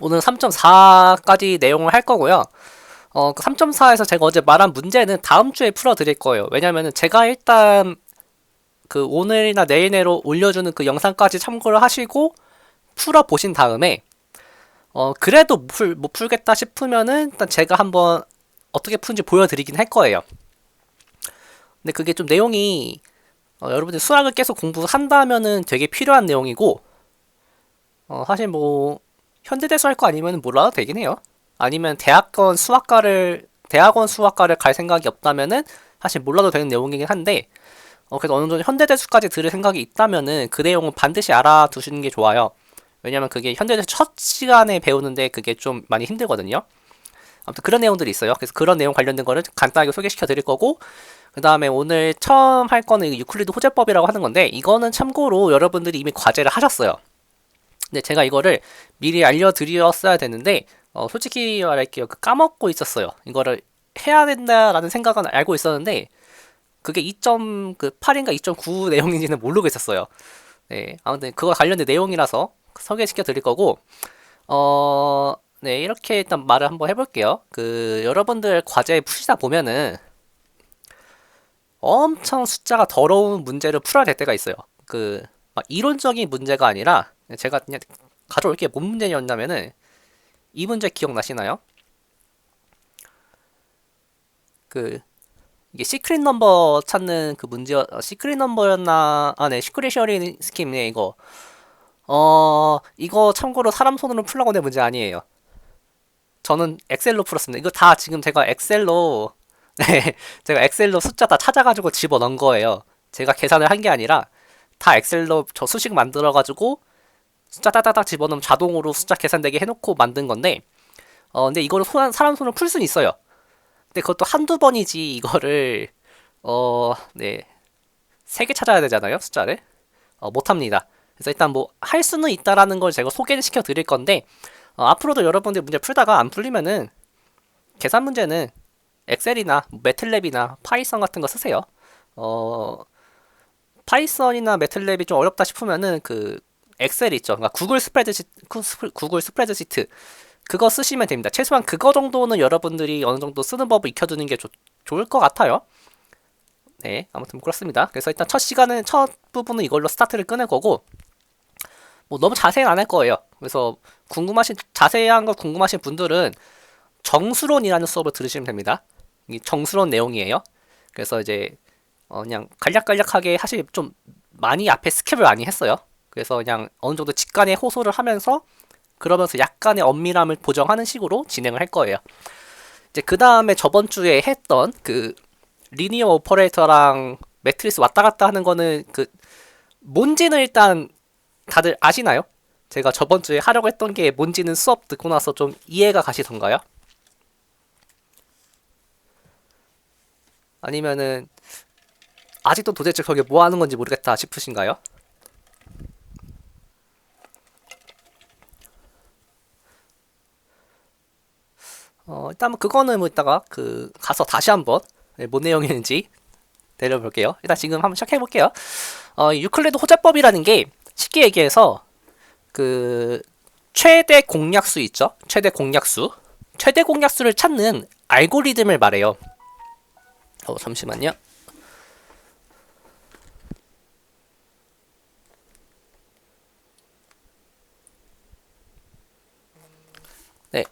오늘 3.4까지 내용을 할 거고요. 그 3.4에서 제가 어제 말한 문제는 다음 주에 풀어 드릴 거예요. 왜냐면은 제가 일단 그 오늘이나 내일 내로 올려주는 그 영상까지 참고를 하시고 풀어 보신 다음에 그래도 못 풀겠다 싶으면은 일단 제가 한번 어떻게 푸는지 보여드리긴 할 거예요. 근데 그게 좀 내용이 여러분들 수학을 계속 공부한다면은 되게 필요한 내용이고 사실 뭐 현대대수 할 거 아니면 몰라도 되긴 해요. 아니면 대학원 수학과를 갈 생각이 없다면은 사실 몰라도 되는 내용이긴 한데 그래도 어느 정도 현대대수까지 들을 생각이 있다면은 그 내용은 반드시 알아두시는 게 좋아요. 왜냐면 그게 현대대수 첫 시간에 배우는데 그게 좀 많이 힘들거든요. 아무튼 그런 내용들이 있어요. 그래서 그런 내용 관련된 거를 간단하게 소개시켜 드릴 거고, 그 다음에 오늘 처음 할 거는 유클리드 호재법이라고 하는 건데, 이거는 참고로 여러분들이 이미 과제를 하셨어요. 근데 제가 이거를 미리 알려드렸어야 되는데, 솔직히 말할게요. 까먹고 있었어요. 이거를 해야 된다라는 생각은 알고 있었는데, 그게 2.8인가 2.9 내용인지는 모르고 있었어요. 네, 아무튼 그거 관련된 내용이라서 소개시켜 드릴 거고, 네, 이렇게 일단 말을 한번 해볼게요. 여러분들 과제 푸시다 보면은 엄청 숫자가 더러운 문제를 풀어야 될 때가 있어요. 막 이론적인 문제가 아니라 제가 그냥 가져올 게 뭔 문제였냐면은 이 문제 기억나시나요? 그, 이게 시크릿 넘버 찾는 그 문제, 시크릿 넘버였나? 아, 네, 시크릿 셔링 스킴네, 이거. 이거 참고로 사람 손으로 풀려고 낸 문제 아니에요. 저는 엑셀로 풀었습니다. 이거 다 지금 제가 엑셀로, 네, 제가 엑셀로 숫자 다 찾아가지고 집어넣은 거예요. 제가 계산을 한 게 아니라 다 엑셀로 저 수식 만들어가지고 숫자 따다닥 집어넣으면 자동으로 숫자 계산되게 해놓고 만든 건데, 근데 이거를 사람 손으로 풀 수는 있어요. 근데 그것도 한두 번이지 이거를, 네, 세 개 찾아야 되잖아요, 숫자를. 못합니다. 그래서 일단 뭐 할 수는 있다라는 걸 제가 소개를 시켜 드릴 건데, 앞으로도 여러분들 문제 풀다가 안 풀리면은 계산 문제는 엑셀이나 매틀랩이나 파이썬 같은 거 쓰세요. 어, 파이썬이나 매틀랩이 좀 어렵다 싶으면은 엑셀 있죠. 그러니까 구글 스프레드시트 그거 쓰시면 됩니다. 최소한 그거 정도는 여러분들이 어느 정도 쓰는 법을 익혀두는 게 좋을 것 같아요. 네, 아무튼 그렇습니다. 그래서 일단 첫 부분은 이걸로 스타트를 끊을 거고, 뭐 너무 자세히는 안 할 거예요. 그래서 자세한 거 궁금하신 분들은 정수론이라는 수업을 들으시면 됩니다. 이 정수론 내용이에요. 그래서 이제 그냥 간략간략하게 사실 좀 많이 앞에 스킵을 많이 했어요. 그래서 그냥 어느 정도 직관에 호소를 하면서 그러면서 약간의 엄밀함을 보정하는 식으로 진행을 할 거예요. 이제 그 다음에 저번 주에 했던 리니어 오퍼레이터랑 매트리스 왔다 갔다 하는 거는 뭔지는 일단 다들 아시나요? 제가 저번 주에 하려고 했던 게 뭔지는 수업 듣고 나서 좀 이해가 가시던가요? 아니면은 아직도 도대체 그게 뭐 하는 건지 모르겠다 싶으신가요? 일단 뭐 그거는 뭐 이따가 가서 다시 한번 뭔 내용이었는지 내려볼게요. 일단 지금 한번 시작해 볼게요. 유클리드 호재법이라는 게 쉽게 얘기해서 그 최대 공약수 있죠? 최대 공약수. 최대 공약수를 찾는 알고리즘을 말해요. 잠시만요. 네.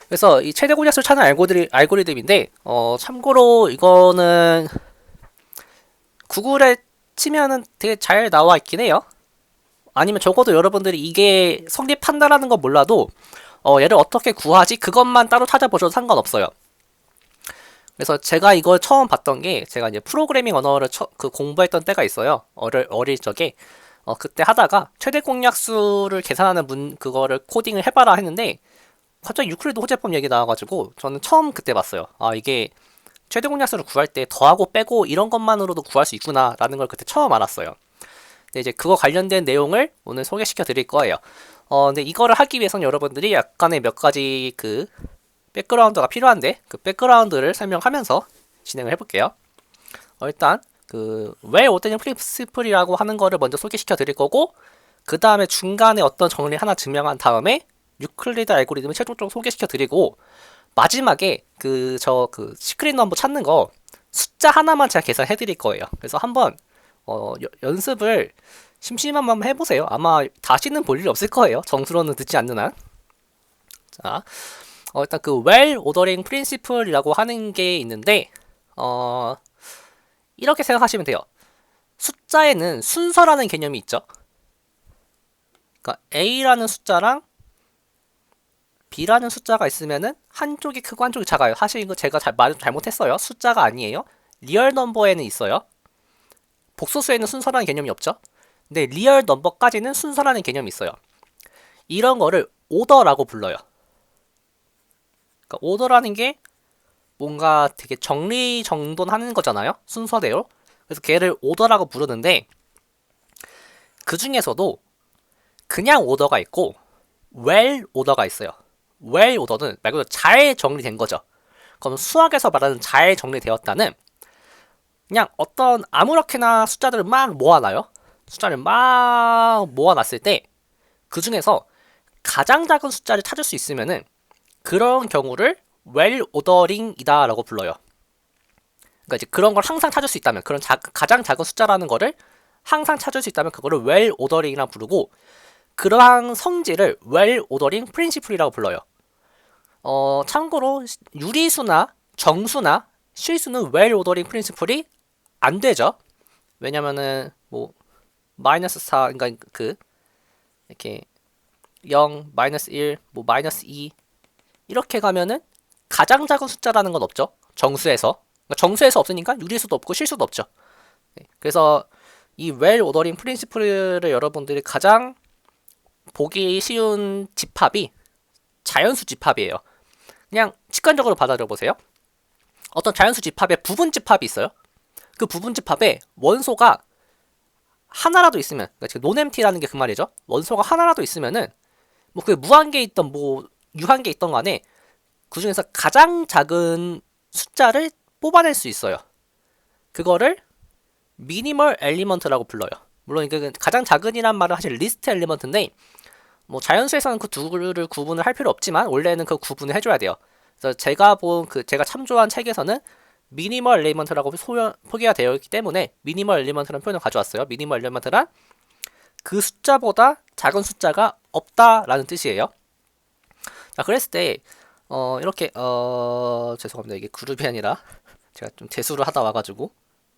그래서 이 최대 공약수를 찾는 알고리즘인데, 참고로 이거는 구글에 치면은 되게 잘 나와 있긴 해요. 아니면 적어도 여러분들이 이게 성립한다라는 건 몰라도, 얘를 어떻게 구하지? 그것만 따로 찾아보셔도 상관없어요. 그래서 제가 이걸 처음 봤던 게, 제가 이제 프로그래밍 언어를 공부했던 때가 있어요. 어릴 적에. 그때 하다가 최대 공약수를 계산하는 그거를 코딩을 해봐라 했는데, 갑자기 유클리드 호재법 얘기 나와가지고 저는 처음 그때 봤어요. 아, 이게 최대 공약수를 구할 때 더하고 빼고 이런 것만으로도 구할 수 있구나라는 걸 그때 처음 알았어요. 근데 이제 그거 관련된 내용을 오늘 소개시켜 드릴 거예요. 근데 이거를 하기 위해서는 여러분들이 약간의 몇 가지 백그라운드가 필요한데 그 백그라운드를 설명하면서 진행을 해볼게요. 일단 왜 오데닝 프린시플이라고 하는 거를 먼저 소개시켜 드릴 거고 그 다음에 중간에 어떤 정리 하나 증명한 다음에 유클리드 알고리즘을 최종적으로 소개시켜 드리고, 마지막에 시크릿 넘버 찾는 거 숫자 하나만 제가 계산해 드릴 거예요. 그래서 한번 연습을 심심하면 한번 해보세요. 아마 다시는 볼 일이 없을 거예요. 정수로는 듣지 않는 한. 자, 일단 그 well ordering principle이라고 하는 게 있는데, 이렇게 생각하시면 돼요. 숫자에는 순서라는 개념이 있죠. 그러니까 A라는 숫자랑 B라는 숫자가 있으면은 한쪽이 크고 한쪽이 작아요. 사실 이거 제가 말 잘못했어요. 숫자가 아니에요. 리얼 넘버에는 있어요. 복소수에는 순서라는 개념이 없죠. 근데 리얼 넘버까지는 순서라는 개념이 있어요. 이런 거를 오더라고 불러요. 그러니까 오더라는 게 뭔가 되게 정리정돈하는 거잖아요. 순서대로. 그래서 걔를 오더라고 부르는데, 그 중에서도 그냥 오더가 있고 well 오더가 있어요. well 오더는 말 그대로 잘 정리된 거죠. 그럼 수학에서 말하는 잘 정리되었다는, 그냥 어떤 아무렇게나 숫자들을 막 모아놔요. 숫자를 막 모아놨을 때 그 중에서 가장 작은 숫자를 찾을 수 있으면은 그런 경우를 well ordering이다 라고 불러요. 그러니까 이제 그런 걸 항상 찾을 수 있다면, 그런 가장 작은 숫자라는 거를 항상 찾을 수 있다면 그거를 well ordering이라 부르고, 그러한 성질을 well ordering principle이라고 불러요. 참고로 유리수나 정수나 실수는 well ordering principle이 안 되죠. 왜냐면은 뭐 마이너스 4, 그러니까 이렇게 0, 마이너스 1, 뭐 마이너스 2 이렇게 가면은 가장 작은 숫자라는 건 없죠. 정수에서. 그러니까 정수에서 없으니까 유리수도 없고 실수도 없죠. 네. 그래서 이 well ordering principle를 여러분들이 가장 보기 쉬운 집합이 자연수 집합이에요. 그냥 직관적으로 받아들여 보세요. 어떤 자연수 집합에 부분 집합이 있어요. 그 부분 집합에 원소가 하나라도 있으면, 그러니까 지금 논엠티라는 게 그 말이죠. 원소가 하나라도 있으면은 뭐 그게 무한계 있던 뭐 유한계 있던 간에 그 중에서 가장 작은 숫자를 뽑아낼 수 있어요. 그거를 미니멀 엘리먼트라고 불러요. 물론 이게 가장 작은이란 말은 사실 리스트 엘리먼트인데, 뭐 자연수에서는 그 둘을 구분을 할 필요 없지만 원래는 그 구분을 해줘야 돼요. 그래서 제가 참조한 책에서는 미니멀 엘리먼트라고 표기가 되어 있기 때문에 미니멀 엘리먼트라는 표현을 가져왔어요. 미니멀 엘리먼트란 그 숫자보다 작은 숫자가 없다라는 뜻이에요. 자, 그랬을 때 이렇게 죄송합니다. 이게 그룹이 아니라 제가 좀 재수를 하다 와가지고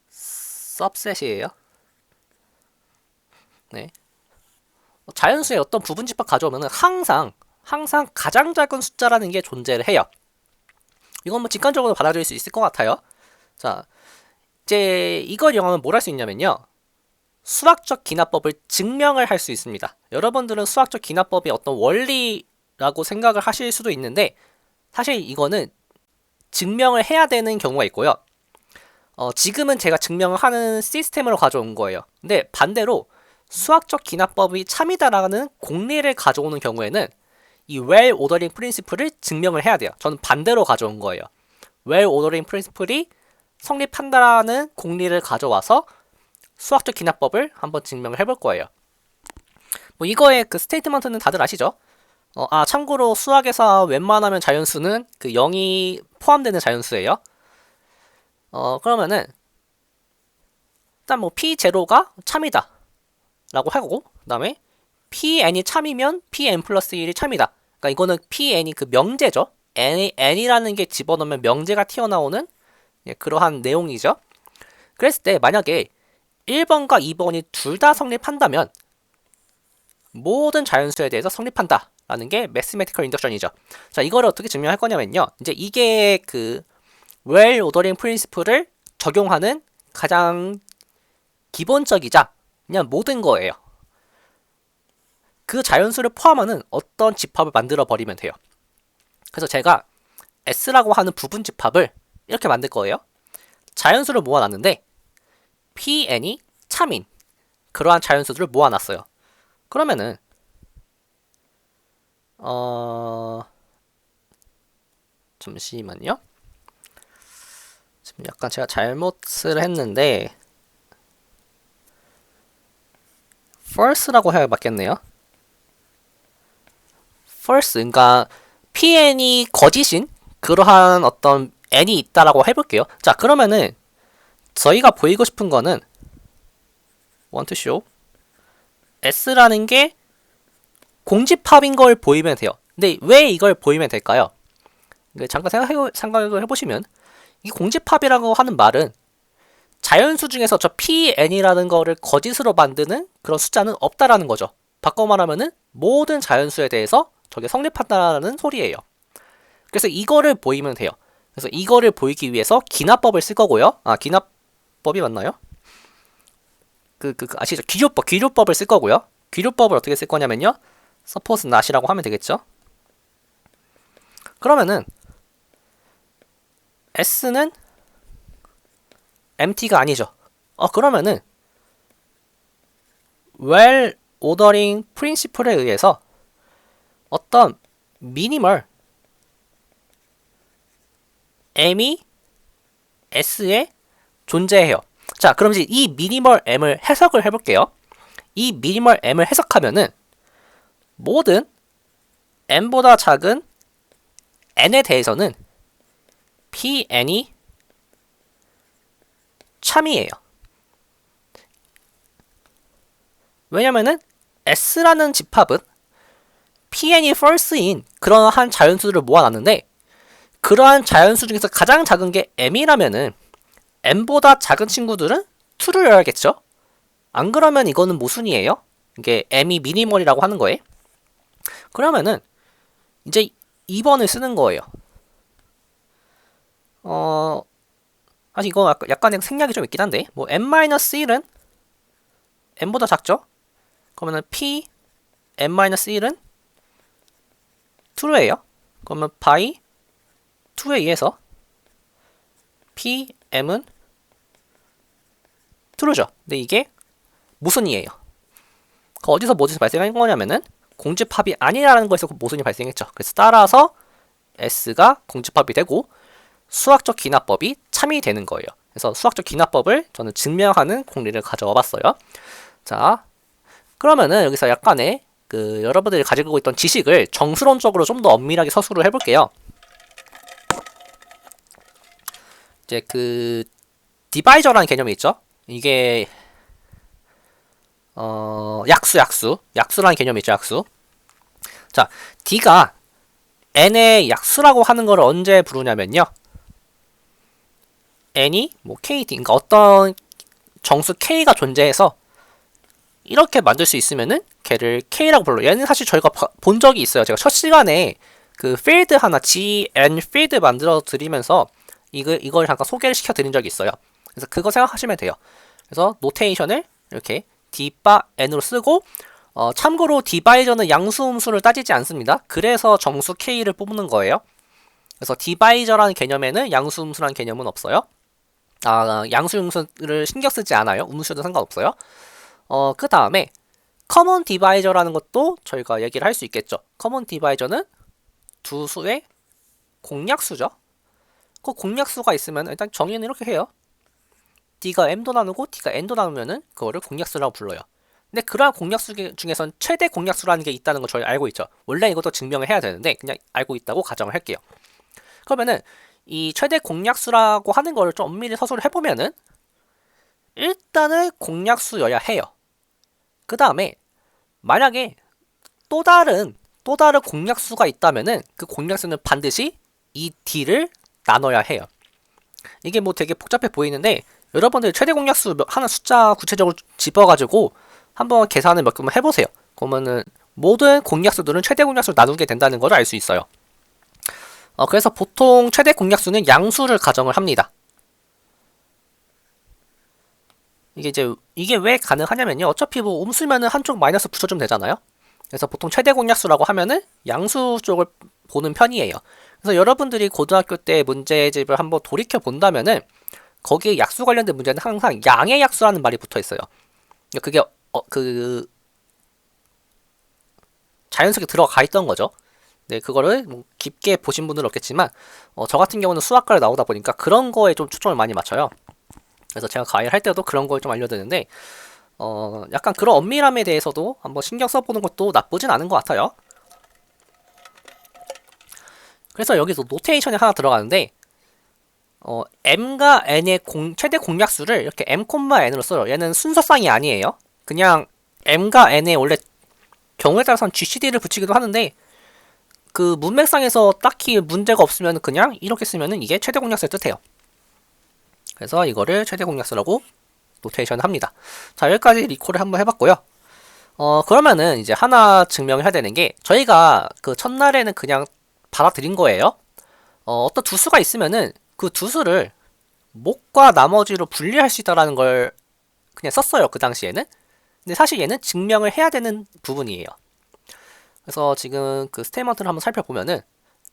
서브셋이에요. 네. 자연수의 어떤 부분 집합 가져오면은 항상 가장 작은 숫자라는 게 존재를 해요. 이건 뭐 직관적으로 받아들일 수 있을 것 같아요. 자, 이제 이걸 이용하면 뭘 할 수 있냐면요. 수학적 기납법을 증명을 할 수 있습니다. 여러분들은 수학적 기납법이 어떤 원리라고 생각을 하실 수도 있는데, 사실 이거는 증명을 해야 되는 경우가 있고요. 지금은 제가 증명을 하는 시스템으로 가져온 거예요. 근데 반대로 수학적 기납법이 참이다라는 공리를 가져오는 경우에는 이 well ordering principle을 증명을 해야 돼요. 저는 반대로 가져온 거예요. well ordering principle이 성립한다라는 공리를 가져와서 수학적 기납법을 한번 증명을 해볼 거예요. 뭐 이거의 그 스테이트먼트는 다들 아시죠? 참고로 수학에서 웬만하면 자연수는 그 0이 포함되는 자연수예요. 그러면은 일단 뭐 p0가 참이다 라고 하고, 그 다음에 pn이 참이면 pn 플러스 1이 참이다. 그러니까 이거는 pn이 그 명제죠. n이라는 게 집어넣으면 명제가 튀어나오는 그러한 내용이죠. 그랬을 때 만약에 1번과 2번이 둘 다 성립한다면 모든 자연수에 대해서 성립한다 라는 게 매스메티컬 인덕션이죠. 자, 이거를 어떻게 증명할 거냐면요. 이제 이게 그 well ordering principle을 적용하는 가장 기본적이자 그냥 모든 거예요. 그 자연수를 포함하는 어떤 집합을 만들어 버리면 돼요. 그래서 제가 S라고 하는 부분 집합을 이렇게 만들 거예요. 자연수를 모아놨는데 Pn이 참인 그러한 자연수들을 모아놨어요. 그러면은 잠시만요. 지금 약간 제가 잘못을 했는데 false라고 해야 맞겠네요. false, 그러니까 PN이 거짓인 그러한 어떤 n이 있다라고 해볼게요. 자, 그러면은 저희가 보이고 싶은 거는 want to show s라는 게 공집합인 걸 보이면 돼요. 근데 왜 이걸 보이면 될까요? 잠깐 생각을 해보시면 이 공집합이라고 하는 말은 자연수 중에서 저 PN이라는 거를 거짓으로 만드는 그런 숫자는 없다라는 거죠. 바꿔 말하면은 모든 자연수에 대해서 저게 성립한다는 소리예요. 그래서 이거를 보이면 돼요. 그래서 이거를 보이기 위해서 기납법을 쓸 거고요. 아, 기납법이 맞나요? 아시죠? 귀류법을 쓸 거고요. 귀류법을 어떻게 쓸 거냐면요. suppose not이라고 하면 되겠죠. 그러면은 s는 empty가 아니죠. 그러면은 well ordering principle에 의해서 어떤 미니멀 m이 s에 존재해요. 자, 그럼 이제 이 미니멀 m을 해석을 해볼게요. 이 미니멀 m을 해석하면은 모든 m보다 작은 n에 대해서는 pn이 참이에요. 왜냐면은 s라는 집합은 pn이 false인 그러한 자연수를 모아놨는데 그러한 자연수 중에서 가장 작은 게 m이라면은 m보다 작은 친구들은 true를 해야겠죠? 안 그러면 이거는 모순이에요. 이게 m이 미니멀이라고 하는 거예요. 그러면은 이제 2번을 쓰는 거예요. 사실 이거 약간의 생략이 좀 있긴 한데 뭐 n-1은 n보다 작죠? 그러면은 p n-1은 true예요. 그러면 by 2에 의해서 pm은 true죠. 근데 이게 모순이에요. 어디서 모순이 발생한 거냐면은 공집합이 아니라는 거에서 모순이 발생했죠. 그래서 따라서 s가 공집합이 되고 수학적 기납법이 참이 되는 거예요. 그래서 수학적 기납법을 저는 증명하는 공리를 가져와 봤어요. 자, 그러면은 여기서 약간의 여러분들이 가지고 있던 지식을 정수론적으로 좀 더 엄밀하게 서술을 해볼게요. 이제 디바이저라는 개념이 있죠. 이게 약수라는 개념이 있죠. 약수. 자, d가 n의 약수라고 하는 걸 언제 부르냐면요. n이 뭐 kd, 그러니까 어떤 정수 k가 존재해서 이렇게 만들 수 있으면은 걔를 k라고 불러요. 얘는 사실 저희가 본 적이 있어요. 제가 첫 시간에 필드 하나 gn 필드 만들어 드리면서 이걸 잠깐 소개를 시켜 드린 적이 있어요. 그래서 그거 생각하시면 돼요. 그래서 노테이션을 이렇게 d 바 n으로 쓰고 참고로 디바이저는 양수음수를 따지지 않습니다. 그래서 정수 k를 뽑는 거예요. 그래서 디바이저라는 개념에는 양수음수라는 개념은 없어요. 양수음수를 신경 쓰지 않아요. 음수도 상관없어요. 그 다음에 커먼 디바이저라는 것도 저희가 얘기를 할 수 있겠죠. 커먼 디바이저는 두 수의 공약수죠. 그 공약수가 있으면 일단 정의는 이렇게 해요. d가 m도 나누고 d가 n도 나누면은 그거를 공약수라고 불러요. 근데 그러한 공약수 중에선 최대 공약수라는 게 있다는 거 저희 알고 있죠. 원래 이것도 증명을 해야 되는데 그냥 알고 있다고 가정을 할게요. 그러면은 이 최대 공약수라고 하는 거를 좀 엄밀히 서술을 해보면은 일단은 공약수여야 해요. 그 다음에 만약에 또 다른 공약수가 있다면은 그 공약수는 반드시 이 d를 나눠야 해요. 이게 뭐 되게 복잡해 보이는데 여러분들 최대 공약수 하나 숫자 구체적으로 집어가지고 한번 계산을 몇 개만 해보세요. 그러면은 모든 공약수들은 최대 공약수를 나누게 된다는 걸 알 수 있어요. 그래서 보통 최대 공약수는 양수를 가정을 합니다. 이게 왜 가능하냐면요. 어차피 뭐 음수면은 한쪽 마이너스 붙여주면 되잖아요. 그래서 보통 최대 공약수라고 하면은 양수 쪽을 보는 편이에요. 그래서 여러분들이 고등학교 때 문제집을 한번 돌이켜 본다면은 거기에 약수 관련된 문제는 항상 양의 약수라는 말이 붙어 있어요. 그게 자연스럽게 들어가 있던 거죠. 네, 그거를 뭐 깊게 보신 분들은 없겠지만 저 같은 경우는 수학과를 나오다 보니까 그런 거에 좀 초점을 많이 맞춰요. 그래서 제가 강의를 할 때도 그런 걸 좀 알려드리는데 약간 그런 엄밀함에 대해서도 한번 신경 써보는 것도 나쁘진 않은 것 같아요. 그래서 여기서 노테이션이 하나 들어가는데 m과 n의 최대 공약수를 이렇게 m, n으로 써요. 얘는 순서상이 아니에요. 그냥 m과 n의 원래 경우에 따라서는 GCD를 붙이기도 하는데 그 문맥상에서 딱히 문제가 없으면 그냥 이렇게 쓰면은 이게 최대 공약수를 뜻해요. 그래서 이거를 최대 공약수라고 노테이션 합니다. 자, 여기까지 리콜을 한번 해봤고요. 그러면은 이제 하나 증명을 해야 되는 게 저희가 그 첫날에는 그냥 받아들인 거예요. 어떤 두 수가 있으면은 그 두 수를 목과 나머지로 분리할 수 있다라는 걸 그냥 썼어요. 그 당시에는. 근데 사실 얘는 증명을 해야 되는 부분이에요. 그래서 지금 그 스테이트먼트를 한번 살펴보면은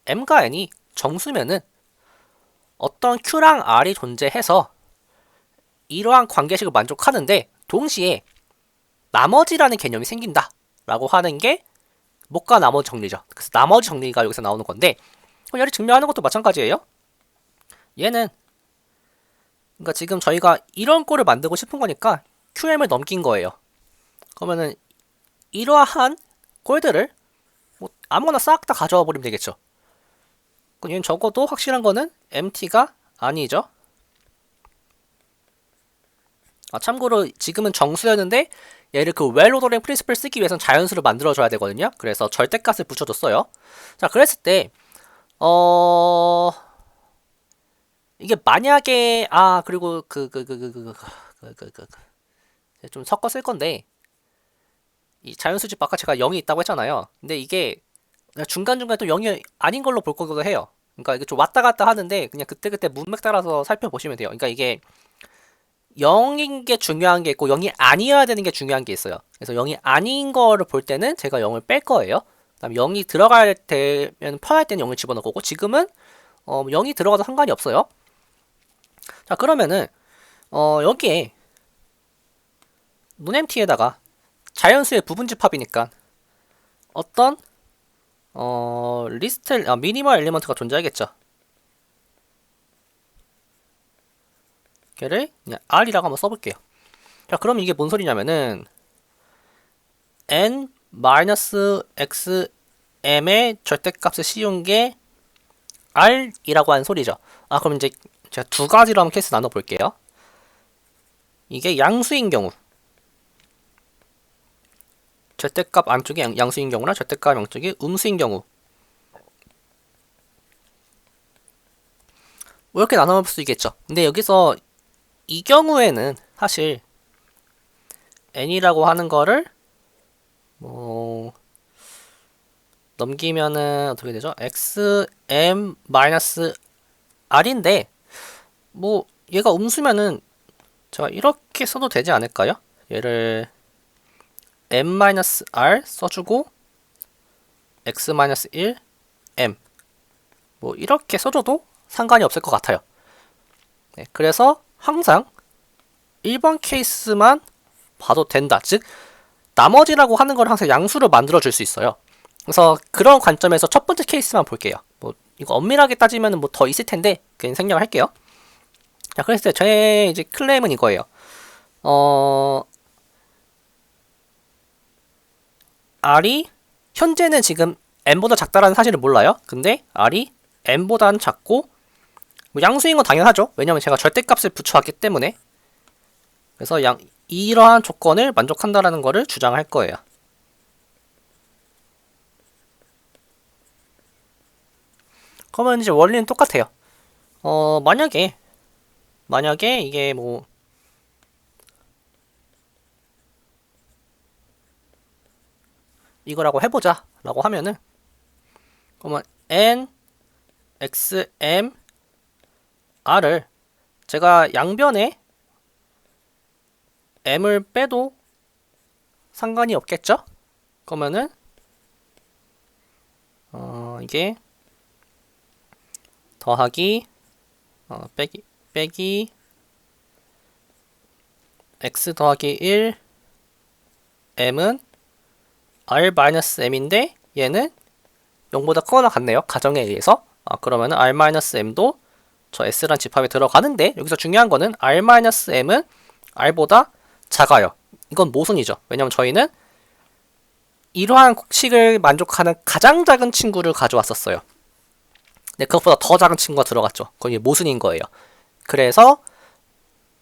m과 n이 정수면은 어떤 q랑 r이 존재해서 이러한 관계식을 만족하는데 동시에 나머지라는 개념이 생긴다 라고 하는 게 목과 나머지 정리죠. 그래서 나머지 정리가 여기서 나오는 건데 얘를 증명하는 것도 마찬가지예요. 얘는 그러니까 지금 저희가 이런 꼴을 만들고 싶은 거니까 QM을 넘긴 거예요. 그러면은 이러한 꼴들을 뭐 아무거나 싹 다 가져와 버리면 되겠죠. 얘는 적어도 확실한 거는 MT가 아니죠. 참고로 지금은 정수였는데 얘를 그 well ordering principle 쓰기 위해서는 자연수를 만들어줘야 되거든요. 그래서 절대값을 붙여줬어요. 자, 그랬을 때 이게 만약에 그리고 좀 섞어 쓸 건데 이 자연수집 아까 제가 0이 있다고 했잖아요. 근데 이게 중간중간에 또 0이 아닌 걸로 볼 거기도 해요. 그러니까 이게 좀 왔다 갔다 하는데 그냥 그때그때 문맥 따라서 살펴보시면 돼요. 그러니까 이게 0인 게 중요한 게 있고 0이 아니어야 되는 게 중요한 게 있어요. 그래서 0이 아닌 거를 볼 때는 제가 0을 뺄 거예요. 그다음 0이 들어갈 때면 편할 때는 0을 집어넣을 거고 지금은 0이 들어가도 상관이 없어요. 자, 그러면은 여기에 논엠티에다가 자연수의 부분집합이니까 어떤 미니멀 엘리먼트가 존재하겠죠. 걔를 그냥 R이라고 한번 써볼게요. 자, 그럼 이게 뭔 소리냐면은 n-xm의 절대값을 씌운 게 R이라고 하는 소리죠. 그럼 이제 제가 두 가지로 한번 케이스 나눠볼게요. 이게 양수인 경우 절대값 안쪽에 양수인 경우랑 절대값 양쪽에 음수인 경우 뭐 이렇게 나눠볼 수 있겠죠. 근데 여기서 이 경우에는 사실 n이라고 하는 거를 넘기면은 어떻게 되죠? xm-r인데 얘가 음수면은 제가 이렇게 써도 되지 않을까요? 얘를 m-r 써주고 x-1 m 이렇게 써줘도 상관이 없을 것 같아요. 네, 그래서 항상 1번 케이스만 봐도 된다. 즉 나머지라고 하는 걸 항상 양수로 만들어 줄 수 있어요. 그래서 그런 관점에서 첫 번째 케이스만 볼게요. 이거 엄밀하게 따지면 더 있을 텐데 그냥 생략을 할게요. 자, 그랬을 때 제 이제 클레임은 이거예요. R이 현재는 지금 M보다 작다라는 사실을 몰라요. 근데 R이 M보다는 작고 양수인 건 당연하죠. 왜냐면 제가 절대값을 붙여왔기 때문에. 그래서 이러한 조건을 만족한다라는 거를 주장할 거예요. 그러면 이제 원리는 똑같아요. 만약에 이게 이거라고 해보자 라고 하면은 그러면 n x m r을 제가 양변에 m을 빼도 상관이 없겠죠? 그러면은 이게 더하기 빼기 x 더하기 1 m은 r-m인데 얘는 0보다 크거나 같네요. 가정에 의해서. 그러면은 r-m도 저 s란 집합에 들어가는데 여기서 중요한 거는 r-m은 r보다 작아요. 이건 모순이죠. 왜냐면 저희는 이러한 식을 만족하는 가장 작은 친구를 가져왔었어요. 근데 그것보다 더 작은 친구가 들어갔죠. 거기 모순인 거예요. 그래서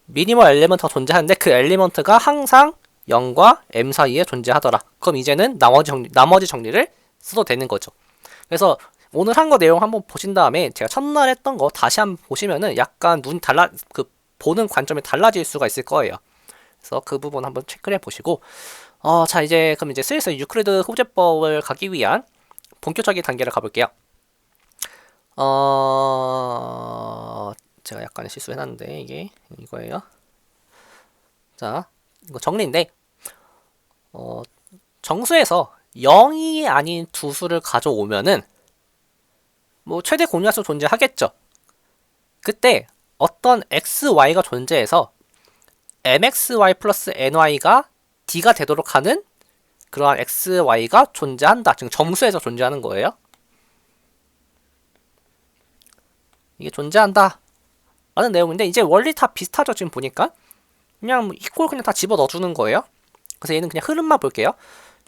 미니멀 엘리먼트가 존재하는데 그 엘리먼트가 항상 0과 m 사이에 존재하더라. 그럼 이제는 나머지 정리를 써도 되는 거죠. 그래서 오늘 한 거 내용 한번 보신 다음에 제가 첫날 했던 거 다시 한번 보시면은 약간 보는 관점이 달라질 수가 있을 거예요. 그래서 그 부분 한번 체크를 해보시고, 자, 그럼 이제 슬슬 유클리드 호재법을 가기 위한 본격적인 단계를 가볼게요. 제가 약간 실수해놨는데, 이거예요. 자, 이거 정리인데, 정수에서 0이 아닌 두 수를 가져오면은, 뭐, 최대 공약수 존재하겠죠. 그때 어떤 xy가 존재해서 mxy 플러스 ny가 d가 되도록 하는 그러한 xy가 존재한다. 지금 정수에서 존재하는 거예요. 이게 존재한다 라는 내용인데, 이제 원리 다 비슷하죠. 지금 보니까 그냥 뭐 이꼴 그냥 다 집어 넣어주는 거예요. 그래서 얘는 그냥 흐름만 볼게요.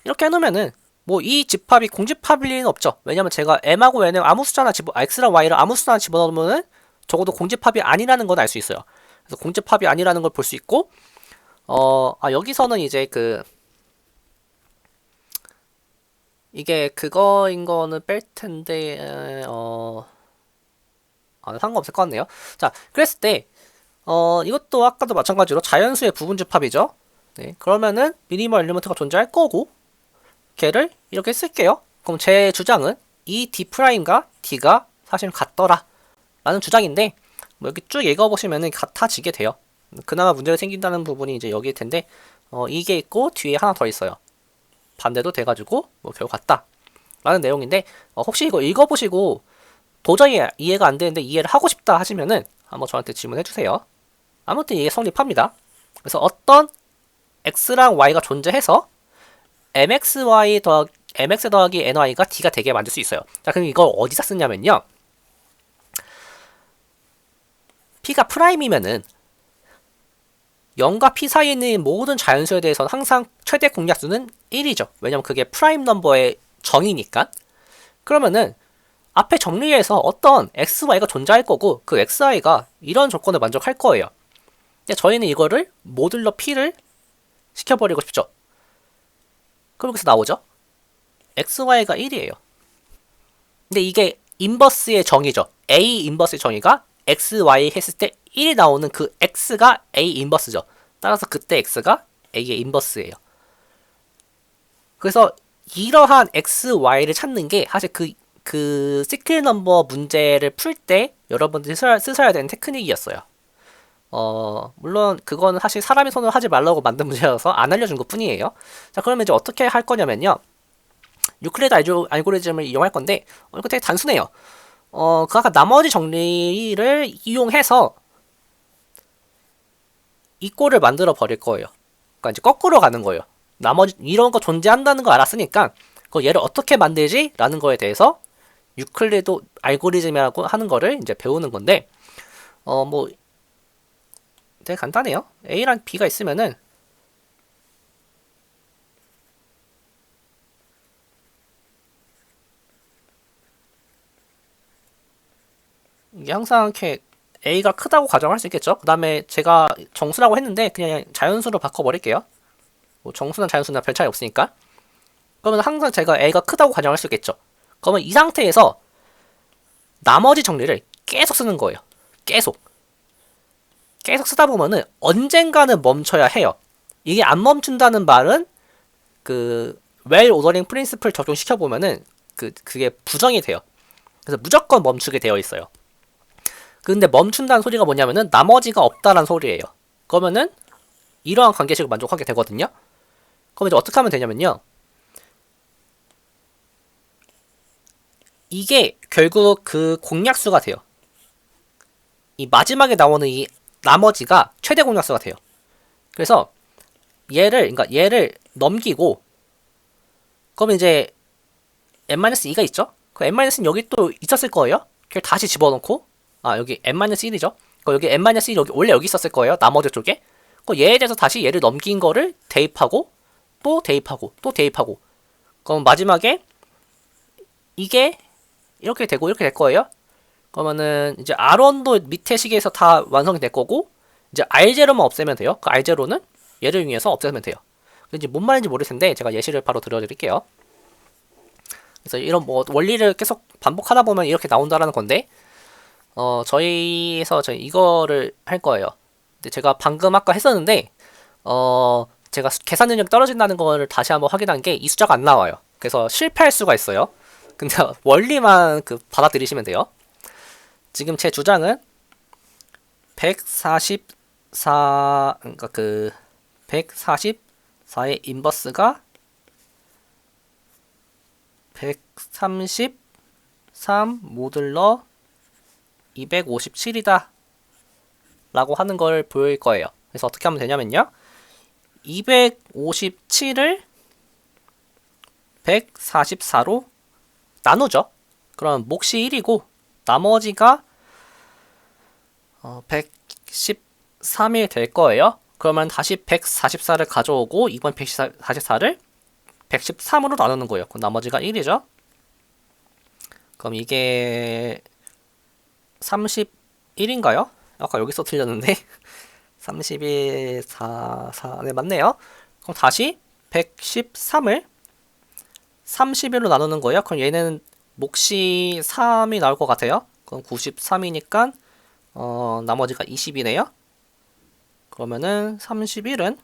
이렇게 해놓으면은 뭐 이 집합이 공집합일 리는 없죠. 왜냐면 제가 m하고 n을 아무 숫자나 x랑 y를 아무 숫자나 집어넣으면은 적어도 공집합이 아니라는 건 알 수 있어요. 그래서 공집합이 아니라는 걸 볼 수 있고, 여기서는 이제 이게 그거인 거는 뺄 텐데, 상관없을 것 같네요. 자, 그랬을 때, 이것도 아까도 마찬가지로 자연수의 부분집합이죠. 네, 그러면은 미니멀 엘리먼트가 존재할 거고, 걔를 이렇게 쓸게요. 그럼 제 주장은 이 D'과 D가 사실 같더라 라는 주장인데, 뭐 여기 쭉 읽어보시면은 같아지게 돼요. 그나마 문제가 생긴다는 부분이 이제 여기일 텐데, 이게 있고 뒤에 하나 더 있어요. 반대도 돼가지고 뭐 결국 같다 라는 내용인데, 혹시 이거 읽어보시고 도저히 이해가 안 되는데 이해를 하고 싶다 하시면은 한번 저한테 질문해 주세요. 아무튼 이게 성립합니다. 그래서 어떤 x랑 y가 존재해서 mx 더하기 ny가 d가 되게 만들 수 있어요. 자, 그럼 이걸 어디다 쓰냐면요, p가 프라임이면은 0과 p 사이에 있는 모든 자연수에 대해서는 항상 최대 공약수는 1이죠. 왜냐면 그게 프라임 넘버의 정의니까. 그러면은 앞에 정리해서 어떤 xy가 존재할 거고, 그 xy가 이런 조건을 만족할 거예요. 근데 저희는 이거를 모듈러 p를 시켜버리고 싶죠. 그럼 여기서 나오죠, xy가 1이에요. 근데 이게 인버스의 정의죠. a 인버스의 정의가 xy 했을 때 1이 나오는 그 x가 a 인버스죠. 따라서 그때 x가 a의 인버스예요. 그래서 이러한 xy를 찾는 게 사실 그 시크릿 넘버 문제를 풀 때 여러분들이 쓰셔야 되는 테크닉이었어요. 물론 그거는 사실 사람이 손으로 하지 말라고 만든 문제여서 안 알려준 것 뿐이에요. 자, 그러면 이제 어떻게 할 거냐면요, 유클리드 알고리즘을 이용할 건데, 이거 되게 단순해요. 그 아까 나머지 정리를 이용해서 이 꼴을 만들어 버릴 거예요. 그러니까 이제 거꾸로 가는 거예요. 나머지 이런 거 존재한다는 거 알았으니까 그 얘를 어떻게 만들지? 라는 거에 대해서 유클리드 알고리즘이라고 하는 거를 이제 배우는 건데, 뭐 되게 간단해요. A랑 B가 있으면은 이게 항상 이렇게 A가 크다고 가정할 수 있겠죠. 그 다음에 제가 정수라고 했는데 그냥 자연수로 바꿔버릴게요. 뭐 정수나 자연수나 별 차이 없으니까. 그러면 항상 제가 A가 크다고 가정할 수 있겠죠. 그러면 이 상태에서 나머지 정리를 계속 쓰는 거예요. 계속 쓰다 보면은 언젠가는 멈춰야 해요. 이게 안 멈춘다는 말은 그 웰 오더링 프린시플 적용시켜 보면은 그게 부정이 돼요. 그래서 무조건 멈추게 되어 있어요. 근데 멈춘다는 소리가 뭐냐면은 나머지가 없다는 소리예요. 그러면은 이러한 관계식을 만족하게 되거든요. 그럼 이제 어떻게 하면 되냐면요, 이게 결국 그 공약수가 돼요. 이 마지막에 나오는 이 나머지가 최대 공약수가 돼요. 그래서 그러니까 얘를 넘기고, 그러면 이제 n-2가 있죠? 그 n-2는 여기 또 있었을 거예요. 그걸 다시 집어넣고, 여기 n-1이죠? 여기 n-1 원래 여기 있었을 거예요. 나머지 쪽에. 얘에 대해서 다시 얘를 넘긴 거를 대입하고, 또 대입하고, 또 대입하고. 그럼 마지막에 이게 이렇게 되고 이렇게 될 거예요. 그러면은 이제 R1도 밑에 시계에서 다 완성이 될 거고 이제 R0만 없애면 돼요. 그 R0는 얘를 이용해서 없애면 돼요. 이제 뭔 말인지 모를 텐데 제가 예시를 바로 들어드릴게요. 그래서 이런 뭐 원리를 계속 반복하다 보면 이렇게 나온다라는 건데 저희 이거를 할 거예요. 근데 제가 방금 아까 했었는데 제가 계산 능력이 떨어진다는 거를 다시 한번 확인한 게 이 숫자가 안 나와요. 그래서 실패할 수가 있어요. 근데 원리만 받아들이시면 돼요. 지금 제 주장은 144 그러니까 144의 인버스가 133 모듈러 257이다 라고 하는 걸 보일 거예요. 그래서 어떻게 하면 되냐면요. 257을 144로 나누죠. 그럼 몫이 1이고 나머지가 113이 될 거예요. 그러면 다시 144를 가져오고 이번 144를 113으로 나누는 거예요. 그럼 나머지가 1이죠. 그럼 이게 31인가요? 아까 여기서 틀렸는데 31, 4, 4, 네 맞네요. 그럼 다시 113을 31로 나누는 거예요. 그럼 얘는 몫이 3이 나올 것 같아요. 그럼 93이니까 나머지가 20이네요. 그러면은 31은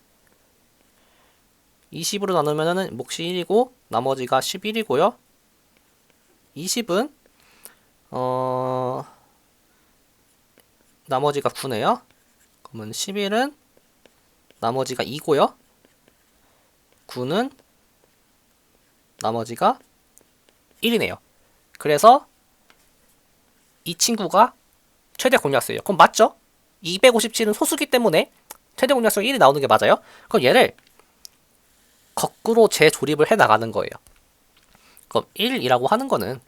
20으로 나누면은 몫이 1이고 나머지가 11이고요. 20은 나머지가 9네요. 그러면 11은 나머지가 2고요. 9는 나머지가 1이네요. 그래서 이 친구가 최대 공약수예요. 그럼 맞죠? 257은 소수기 때문에 최대 공약수가 1이 나오는 게 맞아요. 그럼 얘를 거꾸로 재조립을 해 나가는 거예요. 그럼 1이라고 하는 거는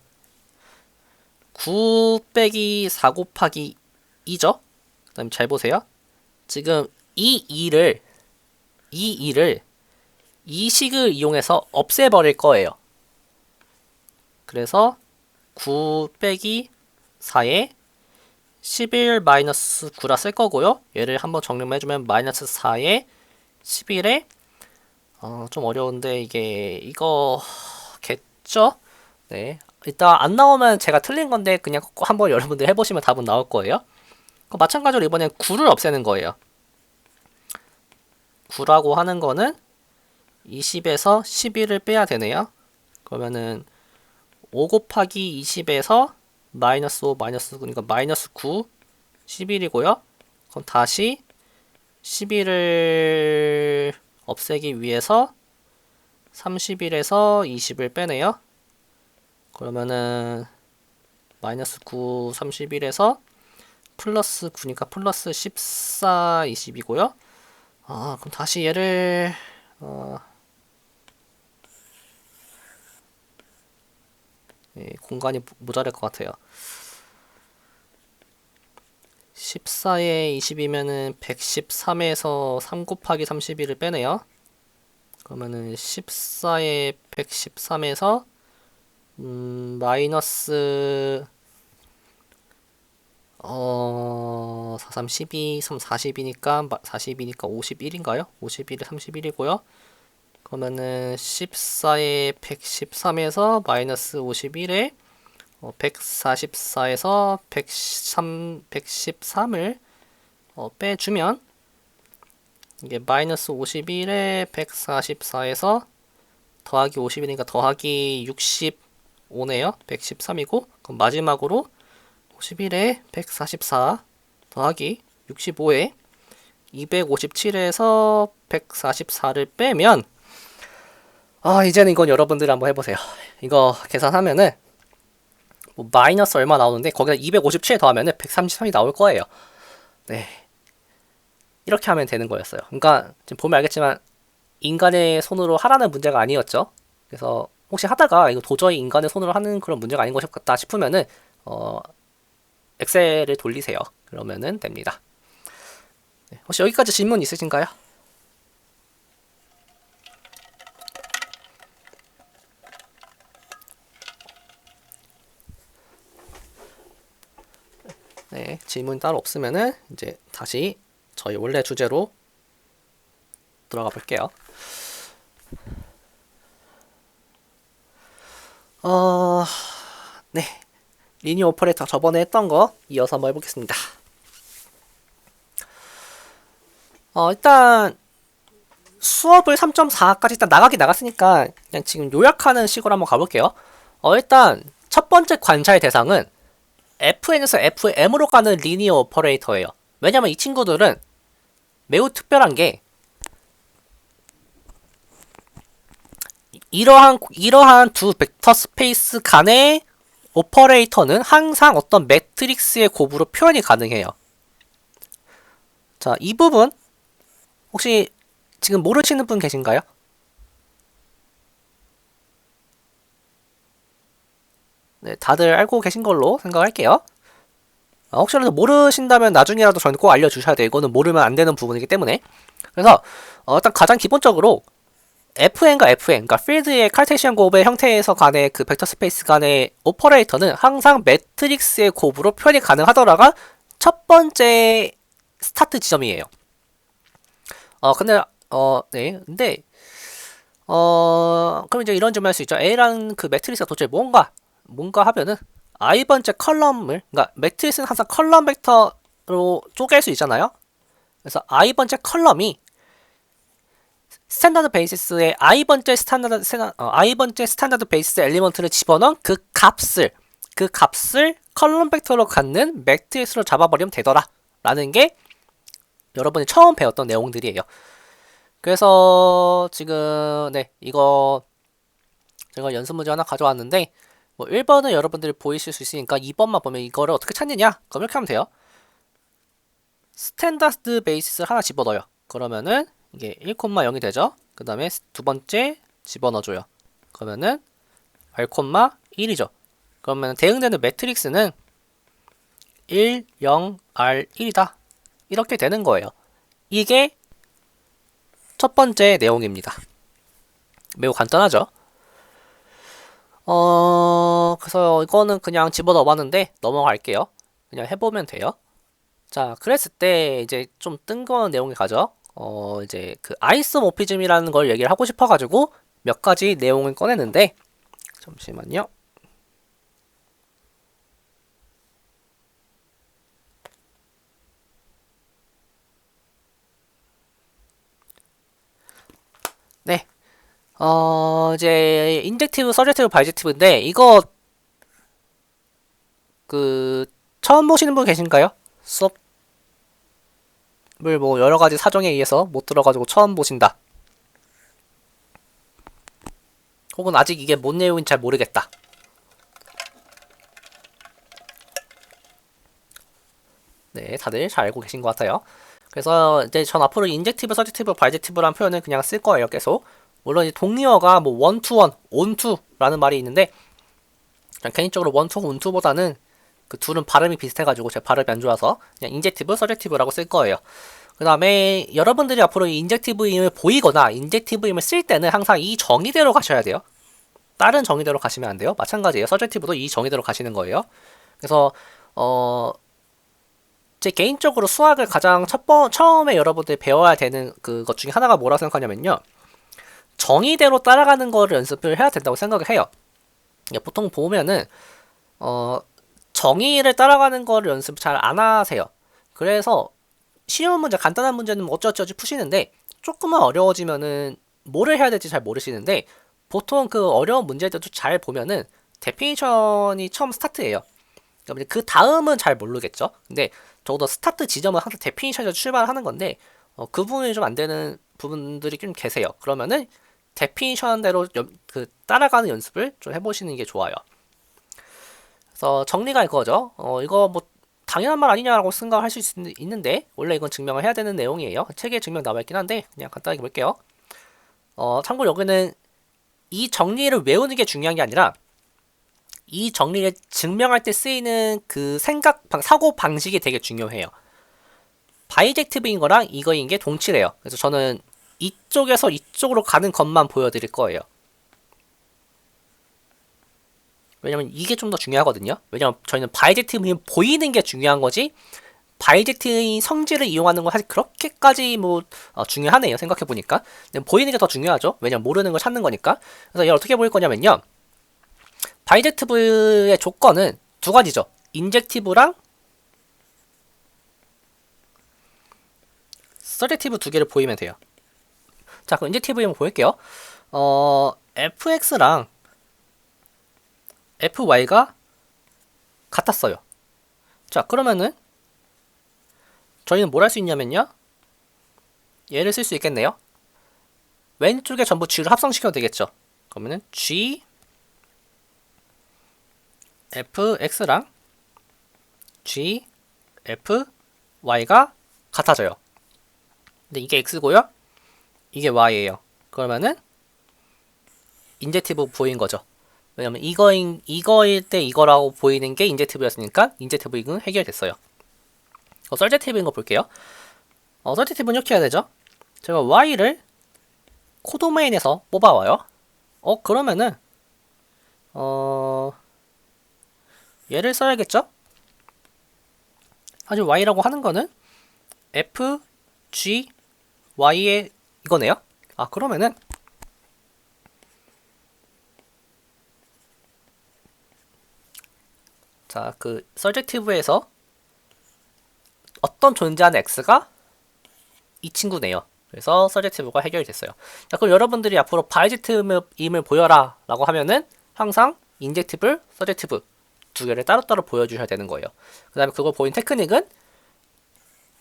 9 빼기 4 곱하기 2죠? 그 다음에 잘 보세요. 지금 이 2를 이 식을 이용해서 없애버릴 거예요. 그래서 9 빼기 4에 11 마이너스 9라 쓸 거고요. 얘를 한번 정리만 해주면 마이너스 4에 11에 좀 어려운데 이거겠죠? 네. 이따 안 나오면 제가 틀린 건데 그냥 한번 여러분들 해보시면 답은 나올 거예요. 마찬가지로 이번엔 9를 없애는 거예요. 9라고 하는 거는 20에서 11을 빼야 되네요. 그러면은 5 곱하기 20에서 마이너스 5, 마이너스 9, 그러니까 마이너스 9, 11이고요. 그럼 다시 11을 없애기 위해서 31에서 20을 빼네요. 그러면은 마이너스 9, 31에서 플러스 9니까 플러스 14, 20이고요. 그럼 다시 얘를 공간이 모자랄 것 같아요. 14에 20이면은 113에서 3 곱하기 31을 빼네요. 그러면은 14에 113에서 마이너스 43, 12, 3, 40이니까 51인가요? 51에 31이고요. 그러면은 14에 113에서 마이너스 51에 144에서 113을 빼주면 이게 마이너스 51에 144에서 더하기 50이니까 더하기 65네요. 113이고 그럼 마지막으로 51에 144 더하기 65에 257에서 144를 빼면 이제는 이건 여러분들 한번 해보세요. 이거 계산하면은 뭐 마이너스 얼마 나오는데 거기다 257 더하면은 133이 나올 거예요. 네, 이렇게 하면 되는 거였어요. 그러니까 지금 보면 알겠지만 인간의 손으로 하라는 문제가 아니었죠. 그래서 혹시 하다가 이거 도저히 인간의 손으로 하는 그런 문제가 아닌 것 같다 싶으면은 엑셀을 돌리세요. 그러면은 됩니다. 네, 혹시 여기까지 질문 있으신가요? 네, 질문 따로 없으면은 이제 다시 저희 원래 주제로 들어가 볼게요. 어, 네. 리니어 오퍼레이터 저번에 했던 거 이어서 한번 해보겠습니다. 일단 수업을 3.4까지 일단 나가긴 나갔으니까 그냥 지금 요약하는 식으로 한번 가볼게요. 일단 첫 번째 관찰 대상은 FN에서 FM으로 가는 리니어 오퍼레이터예요. 왜냐면 이 친구들은 매우 특별한 게 이러한 두 벡터 스페이스 간의 오퍼레이터는 항상 어떤 매트릭스의 곱으로 표현이 가능해요. 자, 이 부분 혹시 지금 모르시는 분 계신가요? 네, 다들 알고 계신 걸로 생각할게요. 혹시라도 모르신다면 나중에라도 저는 꼭 알려주셔야 돼요. 이거는 모르면 안 되는 부분이기 때문에. 그래서 일단 가장 기본적으로 FN과 FN, 그러니까 필드의 칼테시안 곱의 형태에서 간의 그 벡터 스페이스 간의 오퍼레이터는 항상 매트릭스의 곱으로 표현이 가능하더라가 첫 번째 스타트 지점이에요. 근데 그럼 이제 이런 질문할 수 있죠. A라는 그 매트리스가 도대체 뭔가 하면은 i번째 컬럼을, 그러니까 매트리스는 항상 컬럼 벡터로 쪼갤 수 있잖아요. 그래서 i번째 컬럼이 스탠다드 베이시스에 i번째 스탠다드 베이시스 엘리먼트를 집어넣은 그 값을 컬럼 벡터로 갖는 매트리스로 잡아버리면 되더라 라는 게 여러분이 처음 배웠던 내용들이에요. 그래서 지금 이거 제가 연습 문제 하나 가져왔는데, 뭐 1번은 여러분들이 보이실 수 있으니까 2번만 보면 이거를 어떻게 찾느냐? 그럼 이렇게 하면 돼요. 스탠다드 베이시스를 하나 집어넣어요. 그러면은 이게 1,0이 되죠. 그 다음에 두 번째 집어넣어줘요. 그러면은 R,1이죠. 그러면 대응되는 매트릭스는 1, 0, R, 1이다. 이렇게 되는 거예요. 이게 첫 번째 내용입니다. 매우 간단하죠. 그래서 이거는 그냥 집어넣어 봤는데 넘어갈게요. 그냥 해보면 돼요. 자, 그랬을 때 이제 좀 뜬금없는 내용이 가죠. 이제 그 아이소모피즘이라는 걸 얘기를 하고 싶어가지고 몇 가지 내용을 꺼냈는데, 잠시만요. 네. 이제 인젝티브, 서젝티브, 바이젝티브인데 이거 그 처음 보시는 분 계신가요? 수업을 뭐 여러 가지 사정에 의해서 못 들어가지고 처음 보신다. 혹은 아직 이게 뭔 내용인지 잘 모르겠다. 네, 다들 잘 알고 계신 것 같아요. 그래서 이제 전 앞으로 인젝티브, 서젝티브, 바이젝티브라는 표현을 그냥 쓸 거예요, 계속. 물론 이 동의어가 뭐 원투원, 온투라는 말이 있는데, 개인적으로 원투, 온투보다는 그 둘은 발음이 비슷해가지고 제 발음이 안 좋아서 그냥 인젝티브, 서젝티브라고 쓸 거예요. 그 다음에 여러분들이 앞으로 인젝티브임을 보이거나 인젝티브임을 쓸 때는 항상 이 정의대로 가셔야 돼요. 다른 정의대로 가시면 안 돼요. 마찬가지예요. 서젝티브도 이 정의대로 가시는 거예요. 그래서 제 개인적으로 수학을 가장 처음에 여러분들이 배워야 되는 그것 중에 하나가 뭐라고 생각하냐면요. 정의대로 따라가는 거를 연습을 해야 된다고 생각을 해요. 보통 보면은 정의를 따라가는 거를 연습 잘 안 하세요. 그래서 쉬운 문제, 간단한 문제는 어쩌저쩌지 푸시는데 조금만 어려워지면은 뭐를 해야 될지 잘 모르시는데, 보통 그 어려운 문제들도 잘 보면은 데피니션이 처음 스타트예요. 그 다음은 잘 모르겠죠. 근데 적어도 스타트 지점은 항상 데피니션에서 출발하는 건데 그 부분이 좀 안 되는 부분들이 좀 계세요. 그러면은 데피니션대로 그 따라가는 연습을 좀 해보시는 게 좋아요. 그래서 정리가 이거죠. 이거 뭐 당연한 말 아니냐라고 생각할 수 있는데 원래 이건 증명을 해야 되는 내용이에요. 책에 증명 나와 있긴 한데 그냥 간단하게 볼게요. 참고로 여기는 이 정리를 외우는 게 중요한 게 아니라 이 정리를 증명할 때 쓰이는 그 사고 방식이 되게 중요해요. 바이젝티브인 거랑 이거인 게 동치래요. 그래서 저는 이쪽에서 이쪽으로 가는 것만 보여드릴 거예요. 왜냐면 이게 좀 더 중요하거든요. 왜냐면 저희는 바이젝트임이 보이는 게 중요한 거지 바이젝트의 성질을 이용하는 건 사실 그렇게까지 뭐 중요하네요. 생각해 보니까 보이는 게 더 중요하죠. 왜냐면 모르는 걸 찾는 거니까. 그래서 얘를 어떻게 보일 거냐면요. 바이젝티브의 조건은 두 가지죠. 인젝티브랑 서젝티브 두 개를 보이면 돼요. 자, 그럼 인젝티브 한번 보일게요. fx랑 fy가 같았어요. 자, 그러면은 저희는 뭘 할 수 있냐면요. 얘를 쓸 수 있겠네요. 왼쪽에 전부 g를 합성시켜도 되겠죠. 그러면은 g fx랑 g fy가 같아져요. 근데 이게 x고요. 이게 y예요. 그러면은 인젝티브 보인 거죠. 왜냐면 이거일 때 이거라고 보이는 게 인젝티브였으니까 인젝티브는 해결됐어요. 서젝티브인 거 볼게요. 서젝티브는 이렇게 해야 되죠. 제가 y를 코도메인에서 뽑아와요. 그러면은 얘를 써야겠죠? 사실 y라고 하는 거는 f, g, y의 이거네요. 그러면은 자, 그 서젝티브에서 어떤 존재하는 x가 이 친구네요. 그래서 서젝티브가 해결이 됐어요. 자, 그럼 여러분들이 앞으로 바이젝트임을 보여라 라고 하면은 항상 인젝티브, 서젝티브 두 개를 따로따로 보여주셔야 되는 거예요. 그 다음에 그걸 보인 테크닉은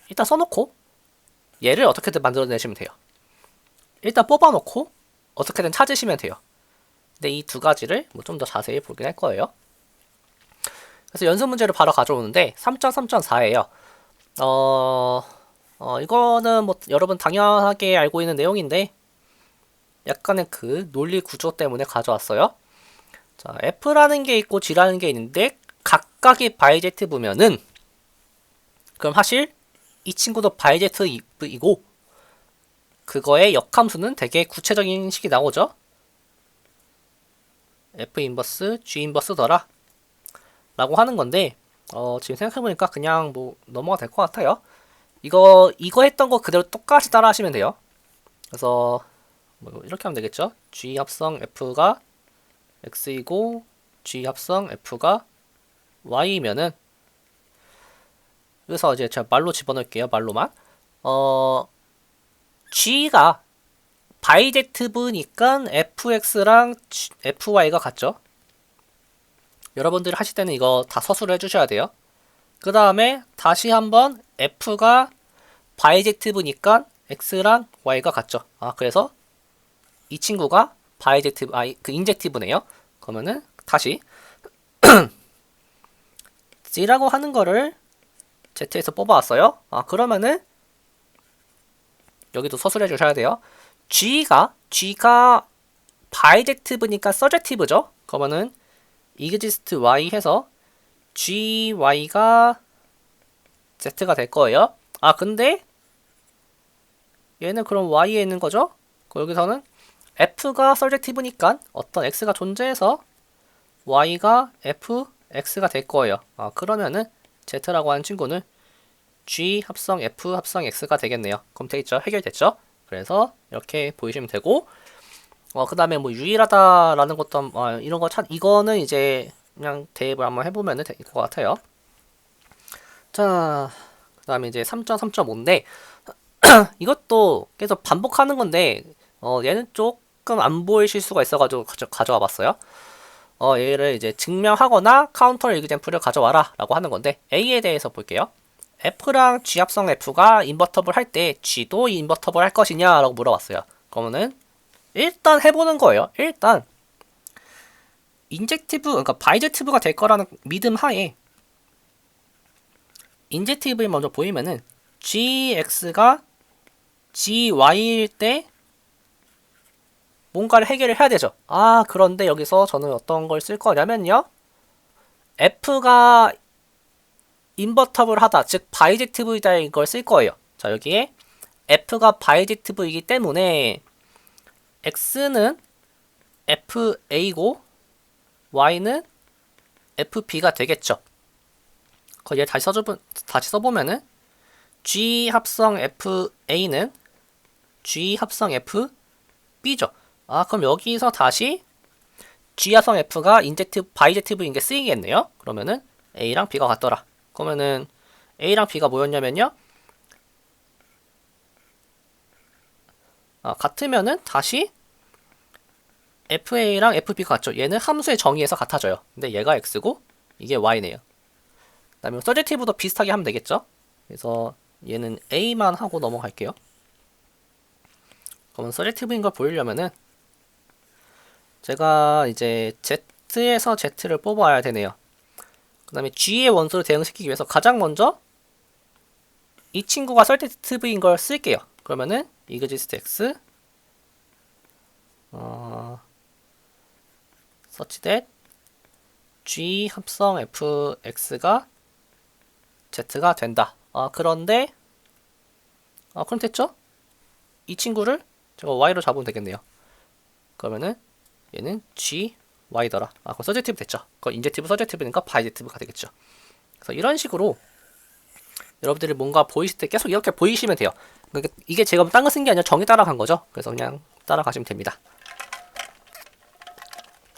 일단 써놓고 얘를 어떻게든 만들어내시면 돼요. 일단 뽑아놓고 어떻게든 찾으시면 돼요. 근데 이 두 가지를 뭐 좀 더 자세히 보긴 할 거예요. 그래서 연습 문제를 바로 가져오는데 3.3.4예요. 이거는 뭐 여러분 당연하게 알고 있는 내용인데 약간의 그 논리 구조 때문에 가져왔어요. 자, F라는 게 있고 G라는 게 있는데 각각이 바이젝트브면은 그럼 사실 이 친구도 바이젝트이고 그거의 역함수는 되게 구체적인 식이 나오죠. F 인버스 G 인버스더라 라고 하는 건데 지금 생각해보니까 그냥 뭐 넘어가 될 것 같아요. 이거 했던 거 그대로 똑같이 따라 하시면 돼요. 그래서 뭐 이렇게 하면 되겠죠. G 합성 F가 X이고 G 합성 F가 Y이면은 그래서 이제 제가 말로 집어넣을게요. 말로만 G가 바이젝트브니까 FX랑 FY가 같죠. 여러분들이 하실 때는 이거 다 서술을 해주셔야 돼요. 그 다음에 다시 한번 F가 바이젝티브니까 X랑 Y가 같죠. 그래서 이 친구가 바이젝티브, 그 인젝티브네요. 그러면은 다시 G라고 하는 거를 Z에서 뽑아왔어요. 그러면은 여기도 서술해 주셔야 돼요. G가 바이젝티브니까 서젝티브죠. 그러면은 exist y 해서 gy가 z가 될 거예요. 근데 얘는 그럼 y에 있는 거죠? 여기서는 f가 서젝티브니까 어떤 x가 존재해서 y가 fx가 될 거예요. 그러면은 z라고 하는 친구는 g 합성 f 합성 x가 되겠네요. 그럼 되겠죠? 해결됐죠? 그래서 이렇게 보이시면 되고 그 다음에 뭐 유일하다라는 것도 이런 거 이거는 이제 그냥 대입을 한번 해보면 될 것 같아요. 자, 그 다음에 이제 3.3.5인데 이것도 계속 반복하는 건데 얘는 조금 안 보이실 수가 있어가지고 가져와 봤어요. 얘를 이제 증명하거나 카운터 이그젠플을 가져와라 라고 하는 건데 A에 대해서 볼게요. F랑 G 합성 F가 인버터블 할 때 G도 인버터블 할 것이냐 라고 물어봤어요. 그러면은 일단 해보는 거예요. 일단 그러니까 바이젝티브가 될 거라는 믿음 하에 인젝티브에 먼저 보이면은 gx가 gy일 때 뭔가를 해결을 해야 되죠. 그런데 여기서 저는 어떤 걸 쓸 거냐면요. f가 인버터블 하다, 즉 바이젝티브이다 이걸 쓸 거예요. 자, 여기에 f가 바이젝티브이기 때문에 x는 fa고 y는 FB가 되겠죠. 얘 다시 써보면은 G 합성 FA는 G 합성 FB죠. 그럼 여기서 다시 G 합성 F가 바이젝티브인 게 쓰이겠네요. 그러면은 A랑 B가 같더라. 그러면은 A랑 B가 뭐였냐면요. 같으면은 다시 FA랑 FB가 같죠. 얘는 함수의 정의에서 같아져요. 근데 얘가 X고 이게 Y네요. 그 다음에 서제티브도 비슷하게 하면 되겠죠. 그래서 얘는 A만 하고 넘어갈게요. 그러면 서제티브인 걸 보이려면은 제가 이제 Z에서 Z를 뽑아야 되네요. 그 다음에 G의 원소를 대응시키기 위해서 가장 먼저 이 친구가 서제티브인 걸 쓸게요. 그러면은 exist x such that G 합성 fx가 z가 된다. 그런데 그럼 됐죠? 이 친구를 제가 y로 잡으면 되겠네요. 그러면은 얘는 g y더라. 그럼 서제티브 됐죠? 그럼 인젝티브 서제티브니까 바이젝티브가 되겠죠. 그래서 이런 식으로 여러분들이 뭔가 보이실 때 계속 이렇게 보이시면 돼요. 그러니까 이게 제가 딴 거 쓴 게 아니라 정의 따라간 거죠. 그래서 그냥 따라가시면 됩니다.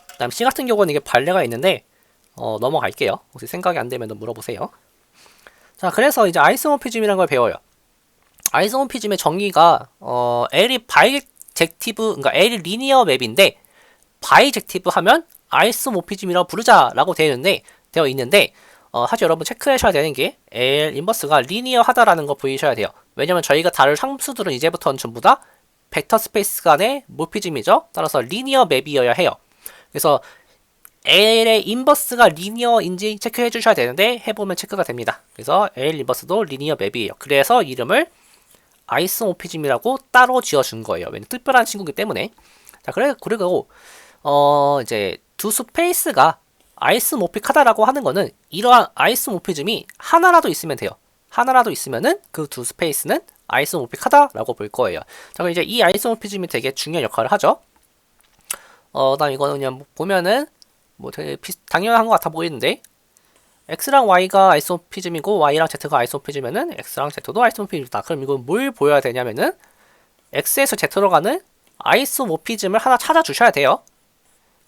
그 다음 C 같은 경우는 이게 발레가 있는데 넘어갈게요. 혹시 생각이 안 되면 물어보세요. 자, 그래서 이제 아이소모피즘이라는 걸 배워요. 아이소모피즘의 정의가 L이 바이젝티브, 그러니까 L이 리니어 맵인데 바이젝티브 하면 아이소모피즘이라고 부르자라고 되어 있는데 사실 여러분 체크하셔야 되는 게 L 인버스가 리니어하다라는 거 보이셔야 돼요. 왜냐면 저희가 다룰 함수들은 이제부터는 전부 다 벡터 스페이스 간의 모피즘이죠. 따라서 리니어 맵이어야 해요. 그래서 L의 인버스가 리니어인지 체크해 주셔야 되는데 해보면 체크가 됩니다. 그래서 L 인버스도 리니어 맵이에요. 그래서 이름을 아이소모피즘이라고 따로 지어준 거예요. 왜냐면 특별한 친구이기 때문에. 자, 그리고 이제 두 스페이스가 아이소모픽하다라고 하는 거는 이러한 아이소모피즘이 하나라도 있으면 돼요. 하나라도 있으면은 그 두 스페이스는 아이소모픽하다라고 볼 거예요. 자, 그럼 이제 이 아이소모피즘이 되게 중요한 역할을 하죠. 다음 이거는 그냥 보면은 되게 당연한 것 같아 보이는데 x랑 y가 아이소모피즘이고 y랑 z가 아이소모피즘이면은 x랑 z도 아이소모피즘이다. 그럼 이건 뭘 보여야 되냐면은 x에서 z로 가는 아이소모피즘을 하나 찾아주셔야 돼요.